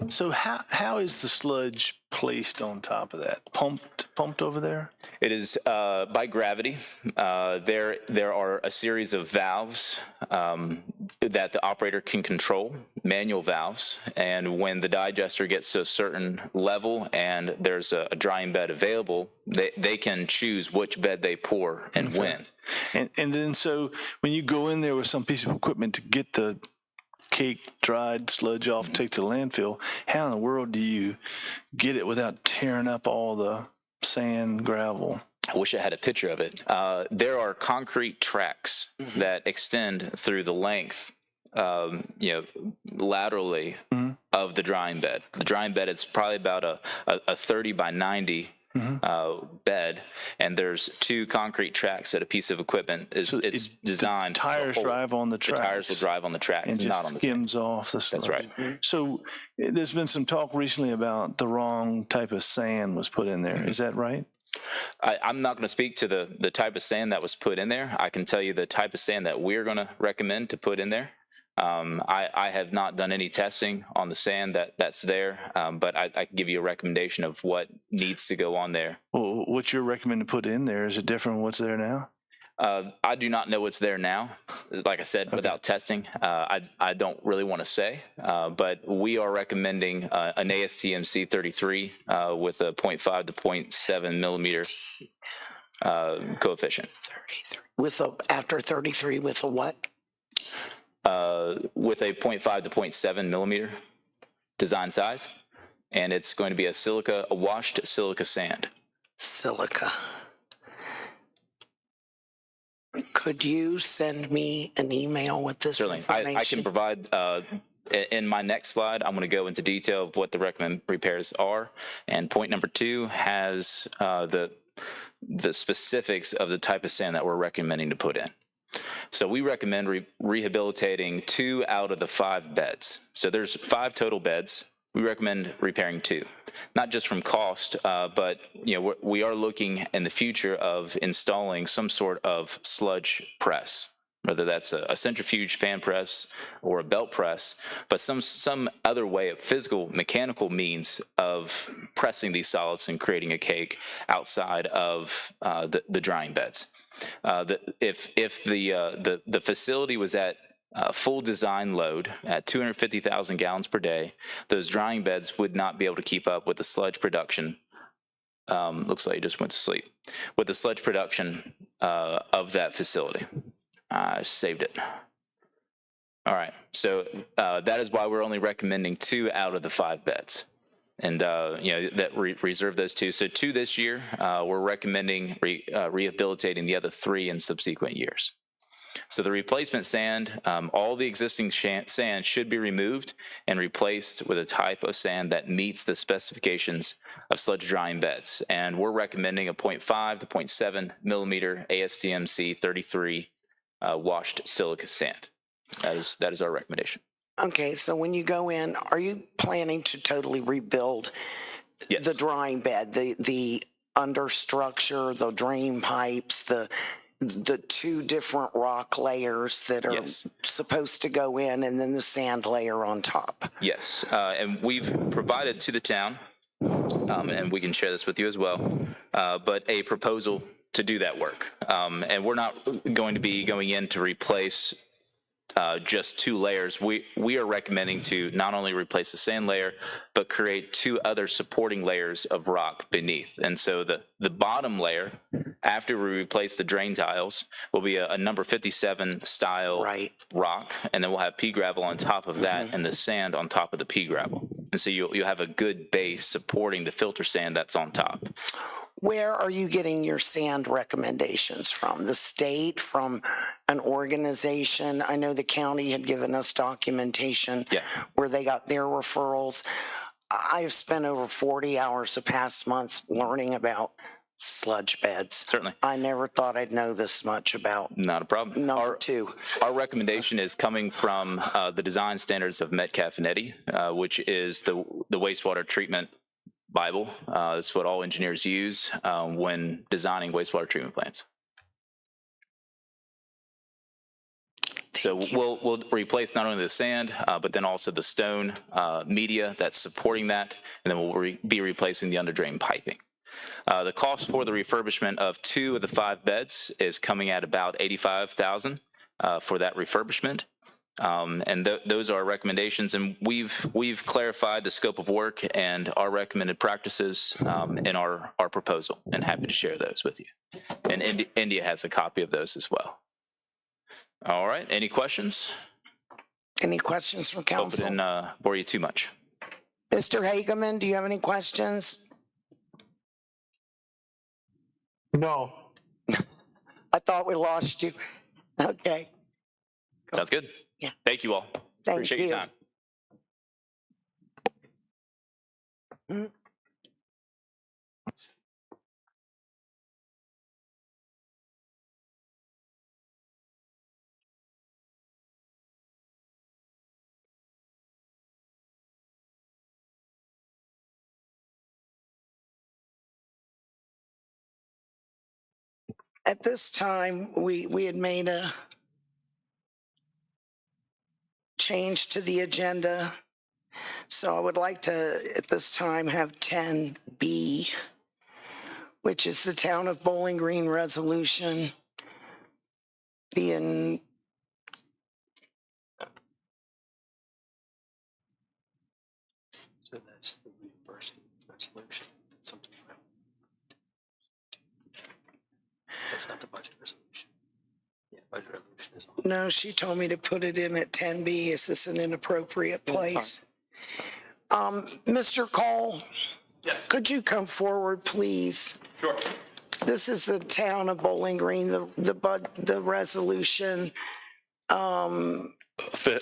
so how is the sludge placed on top of that? Pumped over there? It is by gravity. There are a series of valves that the operator can control, manual valves, and when the digester gets to a certain level and there's a drying bed available, they can choose which bed they pour and when. And then so when you go in there with some piece of equipment to get the cake dried sludge off, take to the landfill, how in the world do you get it without tearing up all the sand, gravel? I wish I had a picture of it. There are concrete tracks that extend through the length, laterally of the drying bed. The drying bed is probably about a 30 by 90 bed, and there's 2 concrete tracks that a piece of equipment is designed. The tires drive on the tracks. The tires will drive on the tracks, And just not on the skims off the sludge. That's right. So there's been some talk recently about the wrong type of sand was put in there. Is that right? I'm not going to speak to the type of sand that was put in there. I can tell you the type of sand that we're going to recommend to put in there. I have not done any testing on the sand that's there, but I can give you a recommendation of what needs to go on there. Well, what you're recommending to put in there, is it different from what's there now? I do not know what's there now. Like I said, without testing, I don't really want to say, but we are recommending an ASTM C33 with a 0.5 to 0.7 millimeter coefficient. 33 after 33 with a what? With a 0.5 to 0.7 millimeter design size, and it's going to be a washed silica sand. Silica. Could you send me an email with this Certainly, information? I can provide. In my next slide, I'm going to go into detail of what the recommended repairs are, and point number 2 has the specifics of the type of sand that we're recommending to put in. So we recommend rehabilitating 2 out of the 5 beds. So there's 5 total beds. We recommend repairing 2, not just from cost, but we are looking in the future of installing some sort of sludge press, whether that's a centrifuge fan press or a belt press, but some other way of physical, mechanical means of pressing these solids and creating a cake outside of the drying beds. If the facility was at full design load at 250,000 gallons per day, those drying beds would not be able to keep up with the sludge production. Looks like you just went to sleep. With the sludge production of that facility. I saved it. All right, so that is why we're only recommending 2 out of the 5 beds. And, reserve those 2. So 2 this year, we're recommending rehabilitating the other 3 in subsequent years. So the replacement sand, all the existing sand should be removed and replaced with a type of sand that meets the specifications of sludge drying beds. And we're recommending a 0.5 to 0.7 millimeter ASTM C33 washed silica sand. That is our recommendation. Okay, so when you go in, are you planning to totally rebuild Yes. the drying bed, the understructure, the drain pipes, the 2 different rock layers that are Yes. supposed to go in, and then the sand layer on top? Yes, and we've provided to the town, and we can share this with you as well, but a proposal to do that work. And we're not going to be going in to replace just 2 layers. We are recommending to not only replace the sand layer, but create 2 other supporting layers of rock beneath. And so the bottom layer, after we replace the drain tiles, will be a number 57 style rock, and then we'll have pea gravel on top of that and the sand on top of the pea gravel. And so you'll have a good base supporting the filter sand that's on top. Where are you getting your sand recommendations from? The state, from an organization? I know the county had given us documentation where they got their referrals. I've spent over 40 hours the past month learning about sludge beds. Certainly. I never thought I'd know this much about. Not a problem. Number two. Our recommendation is coming from the design standards of Metcalf and Eddy, which is the wastewater treatment Bible. It's what all engineers use when designing wastewater treatment plants. So we'll replace not only the sand, but then also the stone media that's supporting that, and then we'll be replacing the under-drain piping. The cost for the refurbishment of 2 of the 5 beds is coming at about $85,000 for that refurbishment. And those are our recommendations, and we've clarified the scope of work and our recommended practices in our proposal, and happy to share those with you. And India has a copy of those as well. All right, any questions? Any questions from council? Hope it didn't bore you too much. Mr. Hageman, do you have any questions? No. I thought we lost you. Okay. Sounds good. Yeah. Thank you all. Thank Appreciate you. your time. At this time, we had made a change to the agenda. So I would like to, at this time, have 10B, which is the Town of Bowling Green resolution. So that's the reimbursement resolution. Something about. That's not the budget resolution. Yeah, budget resolution is on. No, she told me to put it in at 10B. Is this an inappropriate place? Mr. Cole? Yes. Could you come forward, please? Sure. This is the Town of Bowling Green, the resolution.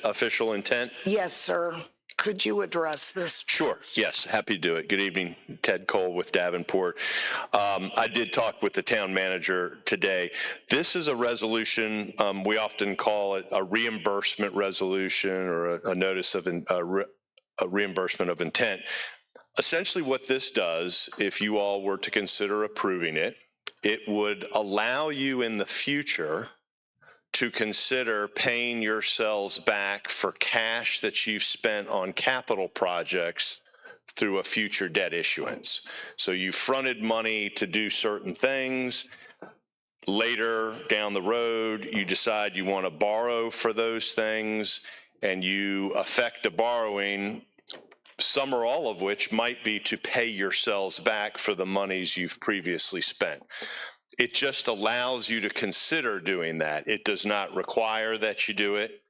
Official intent? Yes, sir. Could you address this? Sure. Yes, happy to do it. Good evening, Ted Cole with Davenport. I did talk with the town manager today. This is a resolution, we often call it a reimbursement resolution or a notice of a reimbursement of intent. Essentially what this does, if you all were to consider approving it, it would allow you in the future to consider paying yourselves back for cash that you've spent on capital projects through a future debt issuance. So you fronted money to do certain things. Later down the road, you decide you want to borrow for those things, and you effect a borrowing, some or all of which might be to pay yourselves back for the monies you've previously spent. It just allows you to consider doing that. It does not require that you do it,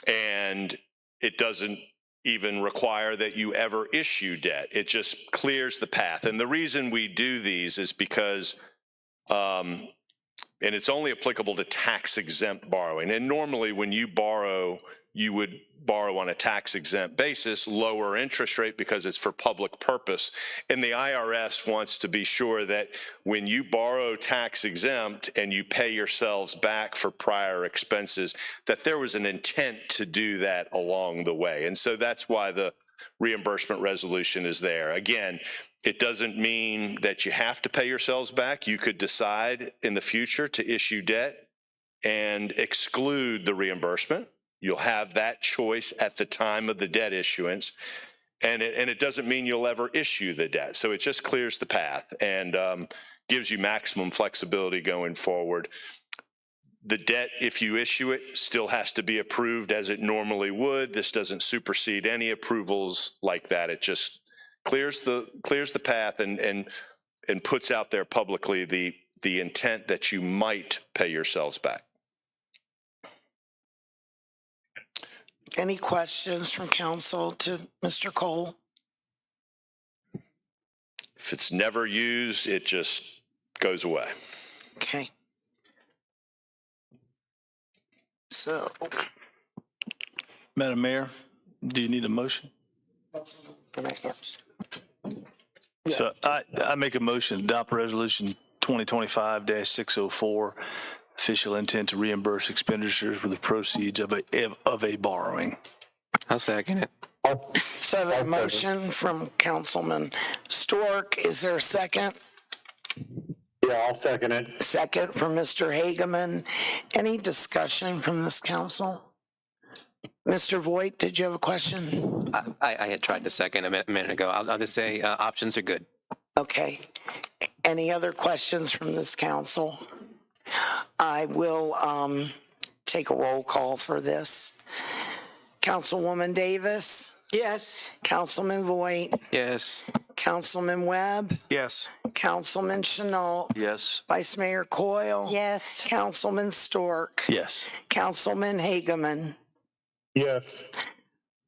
and it doesn't even require that you ever issue debt. It just clears the path. And the reason we do these is because, and it's only applicable to tax-exempt borrowing. And normally when you borrow, you would borrow on a tax-exempt basis, lower interest rate because it's for public purpose. And the IRS wants to be sure that when you borrow tax-exempt and you pay yourselves back for prior expenses, that there was an intent to do that along the way. And so that's why the reimbursement resolution is there. Again, it doesn't mean that you have to pay yourselves back. You could decide in the future to issue debt and exclude the reimbursement. You'll have that choice at the time of the debt issuance, and it doesn't mean you'll ever issue the debt. So it just clears the path and gives you maximum flexibility going forward. The debt, if you issue it, still has to be approved as it normally would. This doesn't supersede any approvals like that. It just clears the path and puts out there publicly the intent that you might pay yourselves back. Any questions from council to Mr. Cole? If it's never used, it just goes away. Okay. So, Madam Mayor, do you need a motion? So I make a motion to adopt resolution 2025-604, official intent to reimburse expenditures with the proceeds of a borrowing. I'll second it. so that motion from Councilman Stork, is there a second? Yeah, I'll second it. Second from Mr. Hageman. Any discussion from this council? Mr. Voigt, did you have a question? I had tried to second a minute ago. I'll just say options are good. Okay. Any other questions from this council? I will take a roll call for this. Councilwoman Davis, Yes. Councilman Voigt, Yes. Councilman Webb, Yes. Councilman Chenault, Yes. Vice Mayor Coyle, Yes. Councilman Stork, Yes. Councilman Hageman. Yes.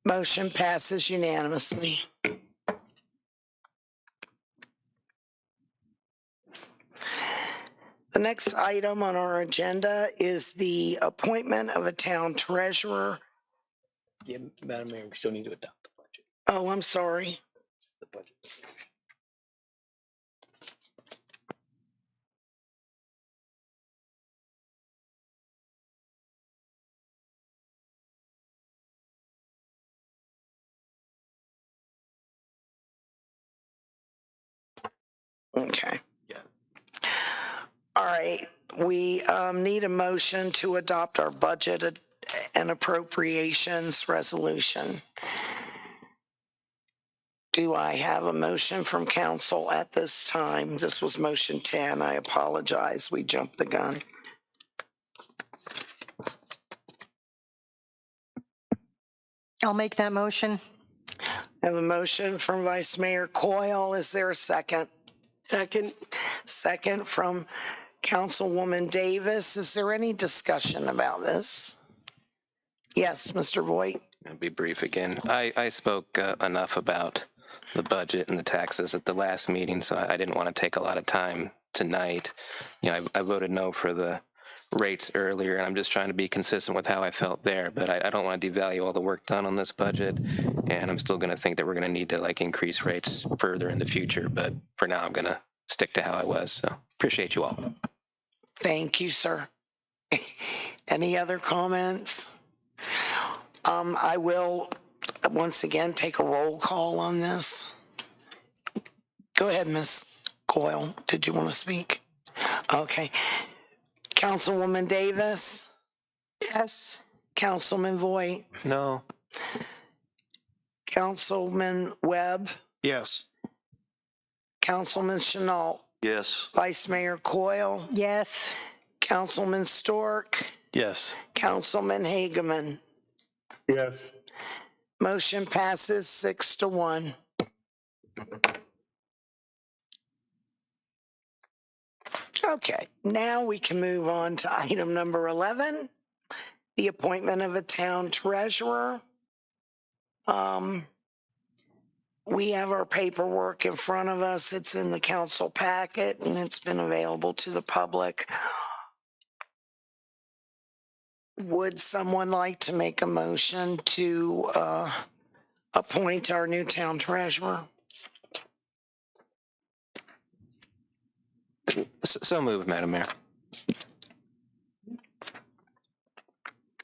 Motion passes unanimously. The next item on our agenda is the appointment of a town treasurer. Yeah, Madam Mayor, we still need to adopt the budget. Oh, I'm sorry. The budget. Okay. Yeah. All right, we need a motion to adopt our budget and appropriations resolution. Do I have a motion from council at this time? This was motion 10. I apologize. We jumped the gun. I'll make that motion. I have a motion from Vice Mayor Coyle. Is there a second? Second. Second from Councilwoman Davis. Is there any discussion about this? Yes, Mr. Voigt. I'll be brief again. I spoke enough about the budget and the taxes at the last meeting, so I didn't want to take a lot of time tonight. You know, I voted no for the rates earlier, and I'm just trying to be consistent with how I felt there, but I don't want to devalue all the work done on this budget, and I'm still going to think that we're going to need to like increase rates further in the future, but for now I'm going to stick to how I was, so appreciate you all. Thank you, sir. Any other comments? I will once again take a roll call on this. Go ahead, Ms. Coyle. Did you want to speak? Okay. Councilwoman Davis? Yes. Councilman Voigt? No. Councilman Webb? Yes. Councilman Chenault? Yes. Vice Mayor Coyle? Yes. Councilman Stork? Yes. Councilman Hageman? Yes. Motion passes 6-1. Okay, now we can move on to item number 11, the appointment of a town treasurer. We have our paperwork in front of us. It's in the council packet and it's been available to the public. Would someone like to make a motion to appoint our new town treasurer? So moved, Madam Mayor.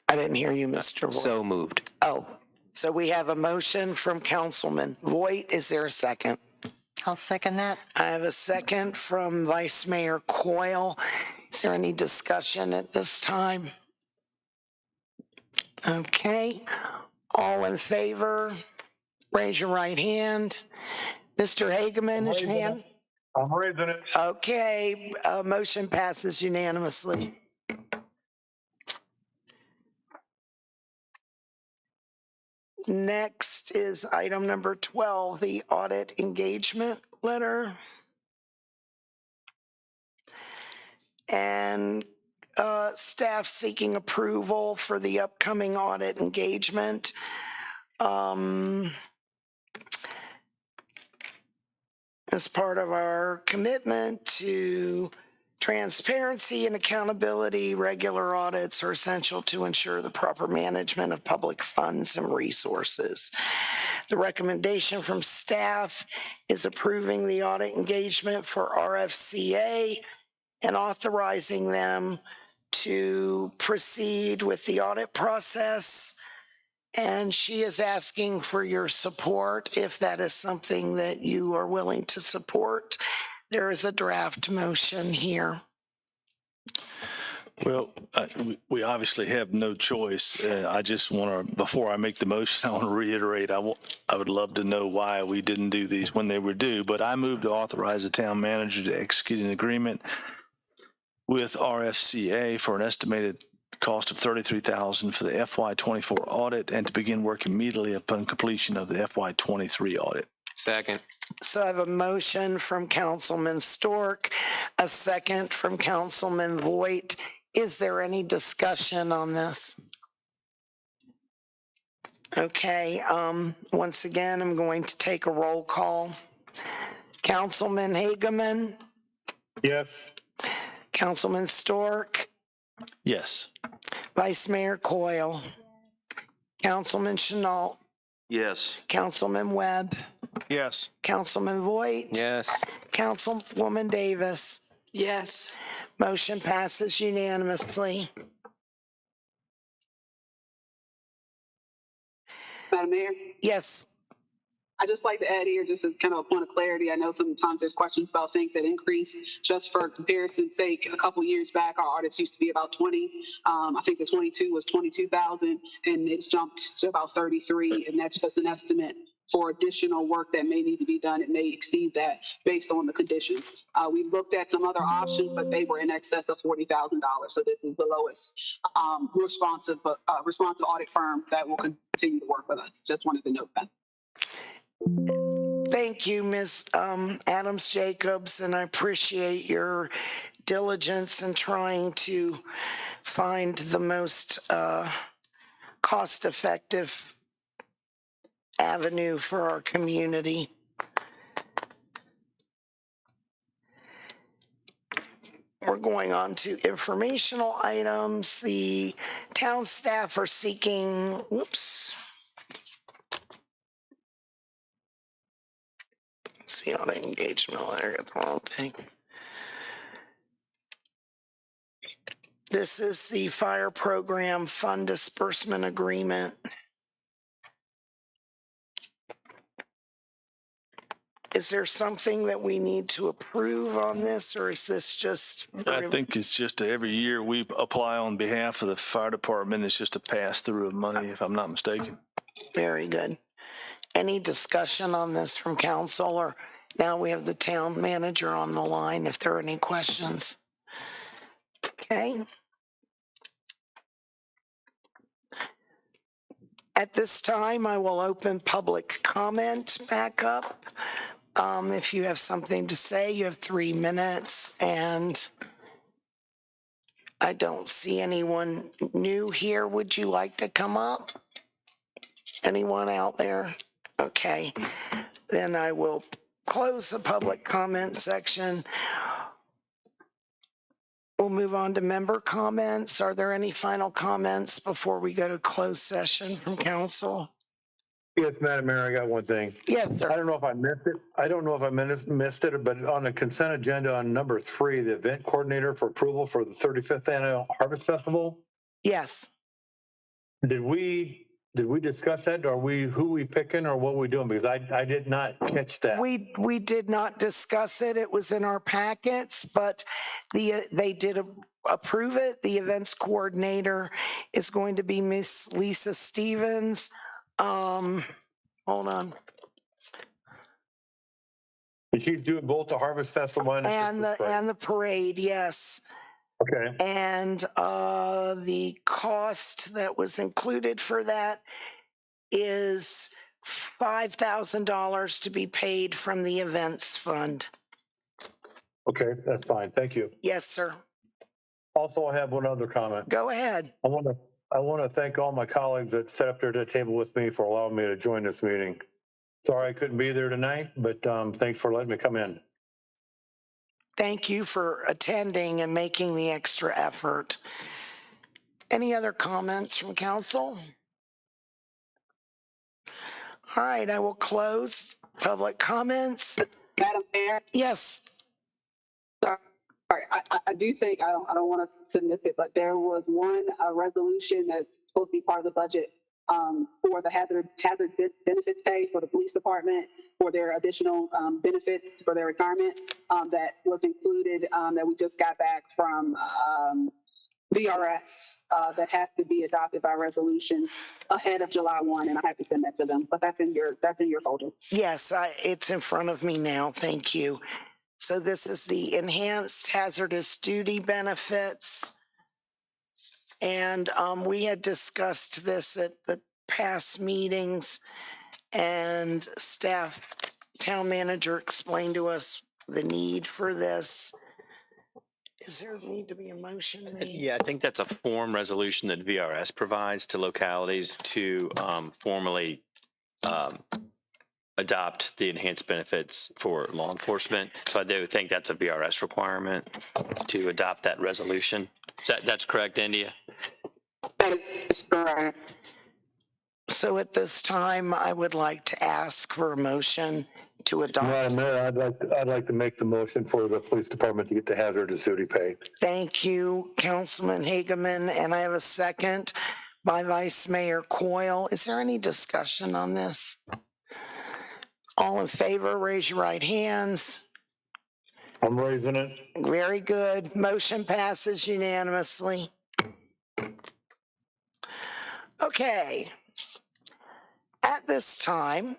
I didn't hear you, Mr. Voigt. So moved. Oh, so we have a motion from Councilman Voigt. Is there a second? I'll second that. I have a second from Vice Mayor Coyle. Is there any discussion at this time? Okay, all in favor, raise your right hand. Mr. Hageman, is your hand? I'm raising it. Okay, motion passes unanimously. Next is item number 12, the audit engagement letter. And staff seeking approval for the upcoming audit engagement. as part of our commitment to transparency and accountability, regular audits are essential to ensure the proper management of public funds and resources. The recommendation from staff is approving the audit engagement for RFCA and authorizing them to proceed with the audit process. And she is asking for your support if that is something that you are willing to support. There is a draft motion here. Well, we obviously have no choice. I just want to, before I make the motion, I want to reiterate, I would love to know why we didn't do these when they were due, but I move to authorize the town manager to execute an agreement with RFCA for an estimated cost of $33,000 for the FY24 audit and to begin work immediately upon completion of the FY23 audit. Second. So I have a motion from Councilman Stork, a second from Councilman Voigt. Is there any discussion on this? Okay, once again, I'm going to take a roll call. Councilman Hageman, Yes. Councilman Stork, Yes. Vice Mayor Coyle, Councilman Chenault, Yes. Councilman Webb, Yes. Councilman Voigt, Yes. Councilwoman Davis. Yes. Motion passes unanimously. Madam Mayor, Yes, I'd just like to add here, just as kind of a point of clarity, I know sometimes there's questions about things that increase. Just for comparison's sake, a couple years back, our audits used to be about 20. I think the 22 was 22,000, and it's jumped to about 33, and that's just an estimate for additional work that may need to be done. It may exceed that based on the conditions. We looked at some other options, but they were in excess of $40,000. So this is the lowest responsive audit firm that will continue to work with us. Just wanted to note that. thank you, Ms. Adams Jacobs, and I appreciate your diligence in trying to find the most cost-effective avenue for our community. We're going on to informational items. The town staff are seeking, see on engagement, I got the wrong thing. This is the fire program fund disbursement agreement. Is there something that we need to approve on this, or is this just? I think it's just every year we apply on behalf of the fire department. It's just a pass through of money, if I'm not mistaken. Very good. Any discussion on this from council, or now we have the town manager on the line if there are any questions? Okay. At this time, I will open public comment back up. If you have something to say, you have 3 minutes, and I don't see anyone new here. Would you like to come up? Anyone out there? Okay, then I will close the public comment section. We'll move on to member comments. Are there any final comments before we go to closed session from council? Yes, Madam Mayor, I got one thing. Yes, sir. I don't know if I missed it, but on the consent agenda on number 3, the event coordinator for approval for the 35th Annual Harvest Festival, Yes. did we discuss that? Who we picking or what we doing? Because I did not catch that. We did not discuss it. It was in our packets, but they did approve it. The events coordinator is going to be Miss Lisa Stevens. Hold on. And she's doing both the Harvest Festival And the parade, yes. Okay. And the cost that was included for that is $5,000 to be paid from the events fund. Okay, that's fine. Thank you. Yes, sir. Also, I have one other comment. Go ahead. I want to thank all my colleagues that sat up there at the table with me for allowing me to join this meeting. Sorry I couldn't be there tonight, but thanks for letting me come in. Thank you for attending and making the extra effort. Any other comments from council? All right, I will close public comments. Madam Mayor, Yes, sorry, I do think, I don't want us to miss it, but there was one resolution that's supposed to be part of the budget for the hazard benefits pay for the police department for their additional benefits for their retirement that was included that we just got back from VRS that has to be adopted by resolution ahead of July 1, and I have to send that to them. But that's in your folder. yes, it's in front of me now. Thank you. So this is the enhanced hazardous duty benefits. And we had discussed this at the past meetings, and staff, town manager explained to us the need for this. Is there a need to be a motion made? Yeah, I think that's a form resolution that VRS provides to localities to formally adopt the enhanced benefits for law enforcement. So I do think that's a VRS requirement to adopt that resolution. That's correct, India? That is correct. So at this time, I would like to ask for a motion to adopt. Madam Mayor, I'd like to make the motion for the police department to get the hazardous duty pay. Thank you, Councilman Hageman, and I have a second by Vice Mayor Coyle. Is there any discussion on this? All in favor, raise your right hands. I'm raising it. Very good. Motion passes unanimously. Okay. At this time,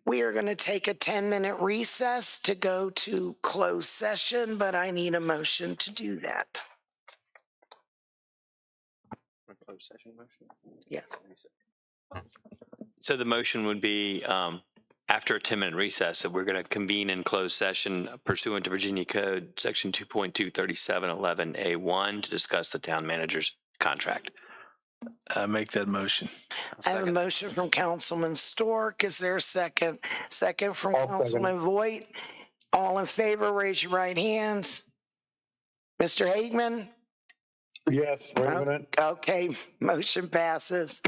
we are going to take a 10-minute recess to go to closed session, but I need a motion to do that. Closed session motion? Yes. So the motion would be after a 10-minute recess, that we're going to convene in closed session pursuant to Virginia Code Section 2.23711A1 to discuss the town manager's contract. I make that motion. I have a motion from Councilman Stork. Is there a second? Second from I'll second. Councilman Voigt. All in favor, raise your right hands. Mr. Hageman? Yes, raising it. Okay, motion passes.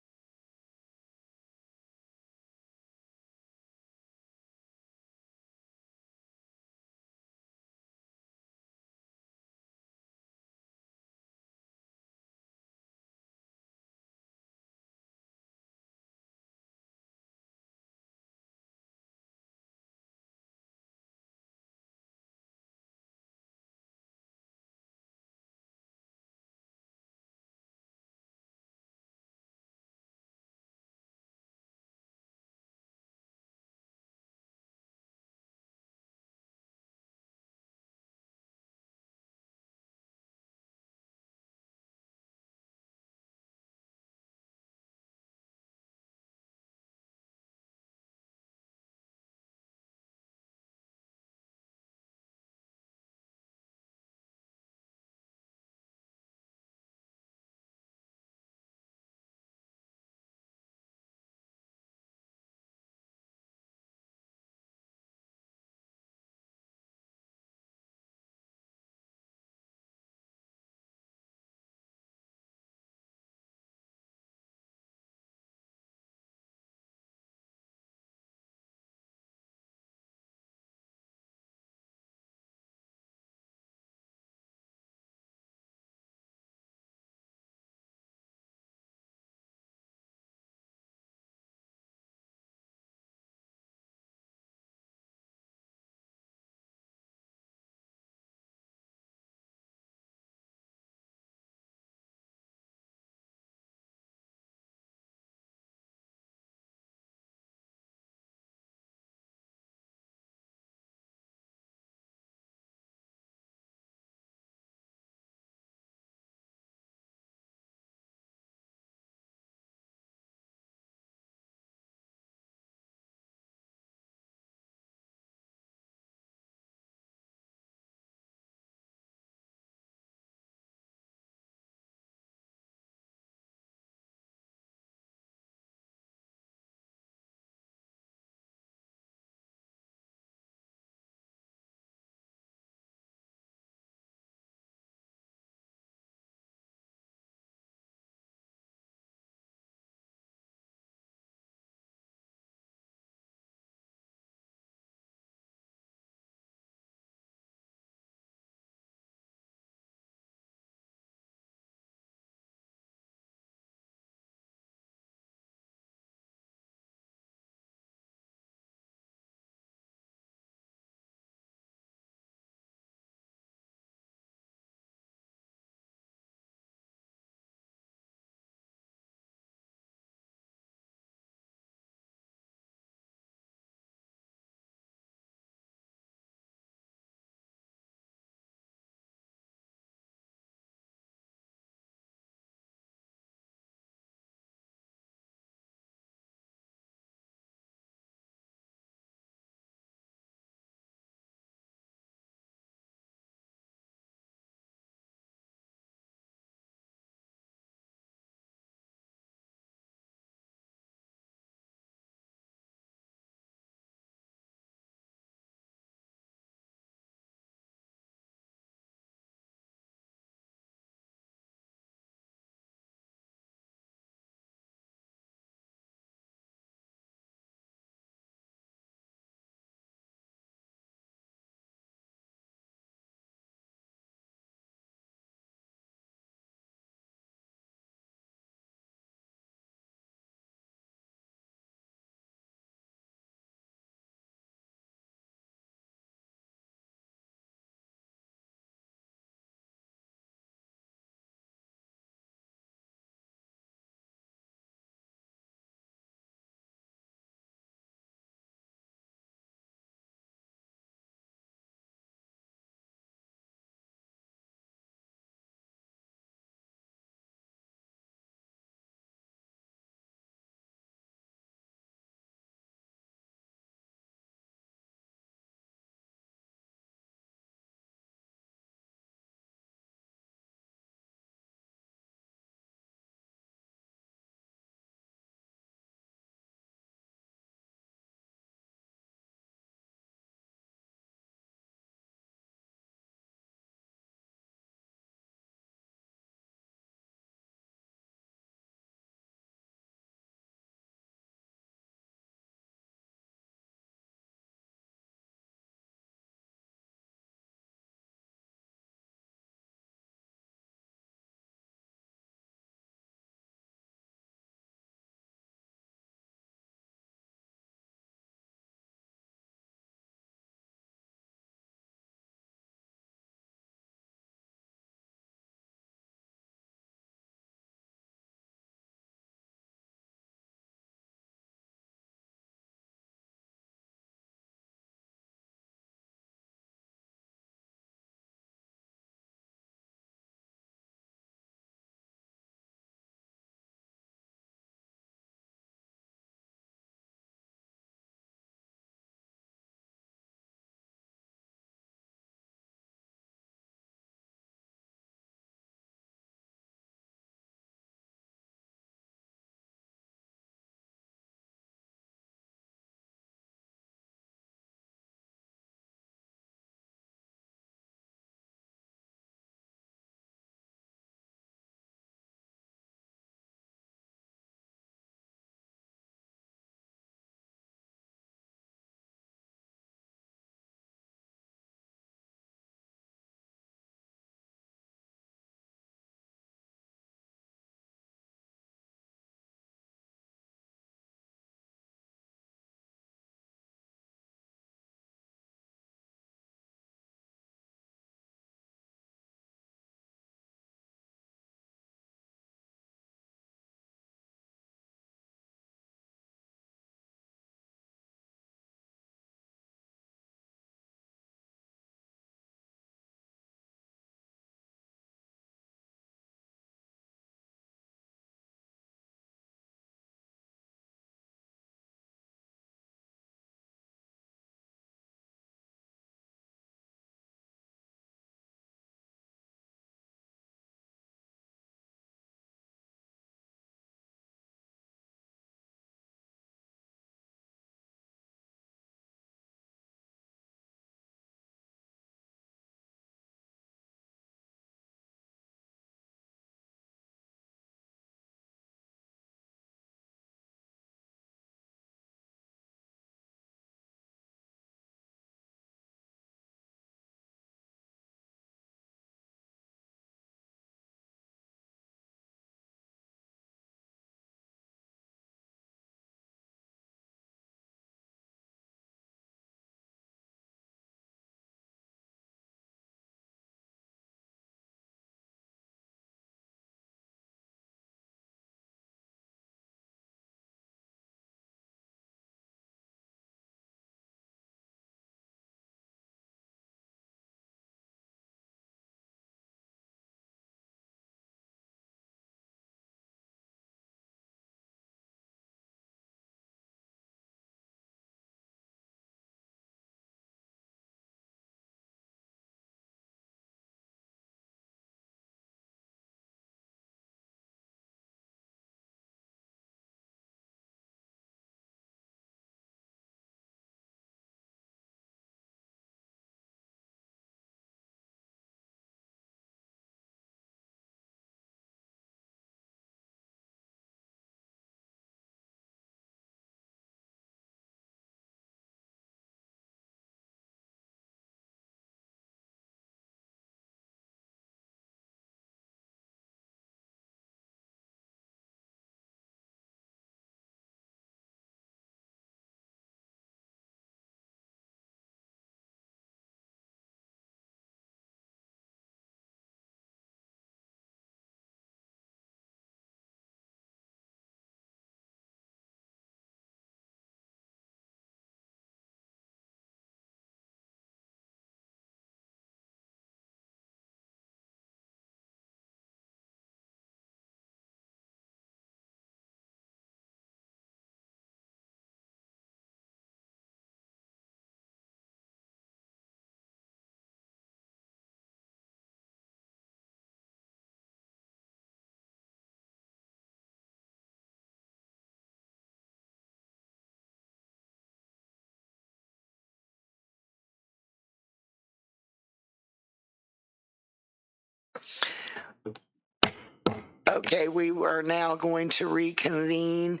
Okay, we are now going to reconvene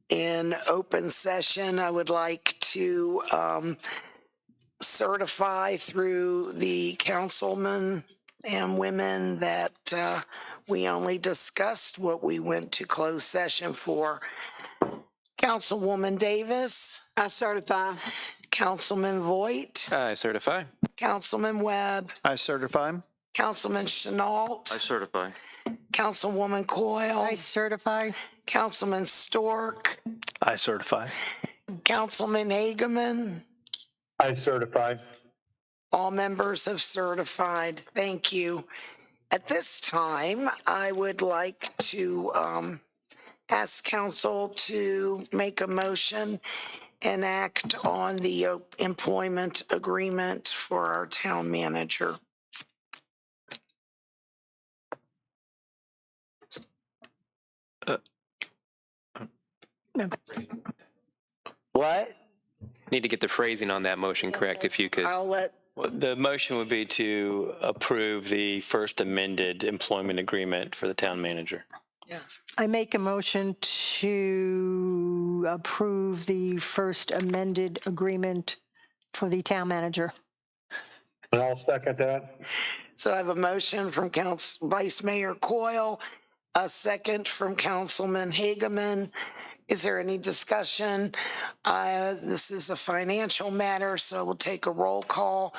in open session. I would like to certify through the councilmen and women that we only discussed what we went to closed session for. Councilwoman Davis, I certify. Councilman Voigt, I certify. Councilman Webb, I certify. Councilman Chenault, I certify. Councilwoman Coyle, I certify. Councilman Stork, I certify. Councilman Hageman. I certify. All members have certified. Thank you. At this time, I would like to ask council to make a motion and act on the employment agreement for our town manager. What? Need to get the phrasing on that motion correct, if you could. I'll let, Well, the motion would be to approve the first amended employment agreement for the town manager. I make a motion to approve the first amended agreement for the town manager. And I'll second that. so I have a motion from Vice Mayor Coyle, a second from Councilman Hageman. Is there any discussion? This is a financial matter, so we'll take a roll call.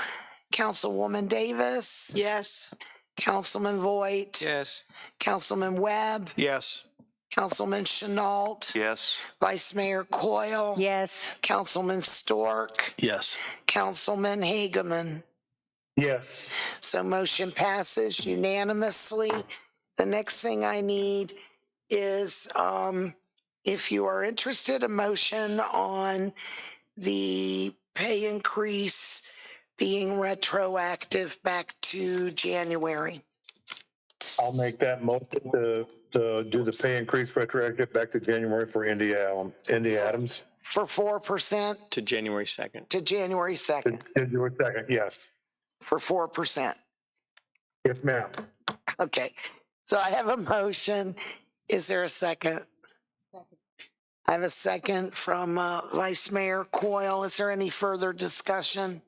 Councilwoman Davis? Yes. Councilman Voigt? Yes. Councilman Webb? Yes. Councilman Chenault? Yes. Vice Mayor Coyle? Yes. Councilman Stork? Yes. Councilman Hageman? Yes. So motion passes unanimously. The next thing I need is, if you are interested, a motion on the pay increase being retroactive back to January. I'll make that motion to do the pay increase retroactive back to January for Indy Adams. For 4% To January 2nd. to January 2nd, January 2nd, yes. for 4%. Yes, ma'am. Okay, so I have a motion. Is there a second? I have a second from Vice Mayor Coyle. Is there any further discussion?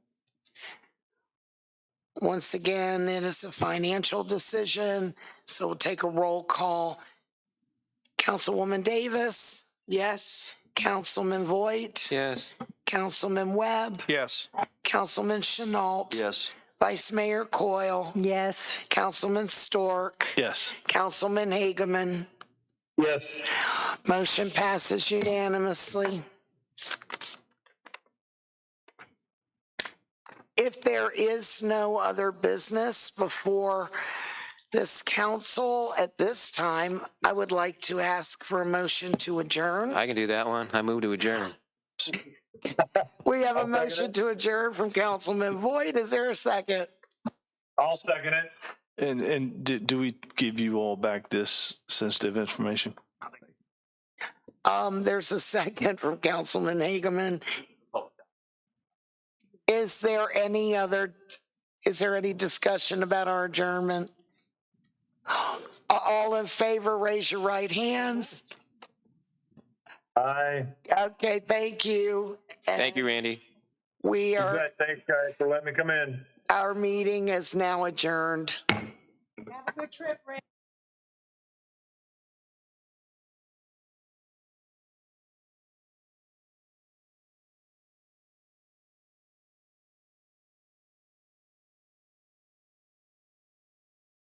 Once again, it is a financial decision, so we'll take a roll call. Councilwoman Davis, Yes. Councilman Voigt, Yes. Councilman Webb, Yes. Councilman Chenault, Yes. Vice Mayor Coyle, Yes. Councilman Stork, Yes. Councilman Hageman. Yes. Motion passes unanimously. If there is no other business before this council at this time, I would like to ask for a motion to adjourn. I can do that one. I move to adjourn. We have a motion to adjourn from Councilman Voigt. Is there a second? I'll second it. And do we give you all back this sensitive information? There's a second from Councilman Hageman. Is there any discussion about our adjournment? All in favor, raise your right hands. Aye. Okay, thank you. Thank you, Randy. We You are, bet. Thanks, guys, for letting me come in. our meeting is now adjourned. Have a good trip, Ray.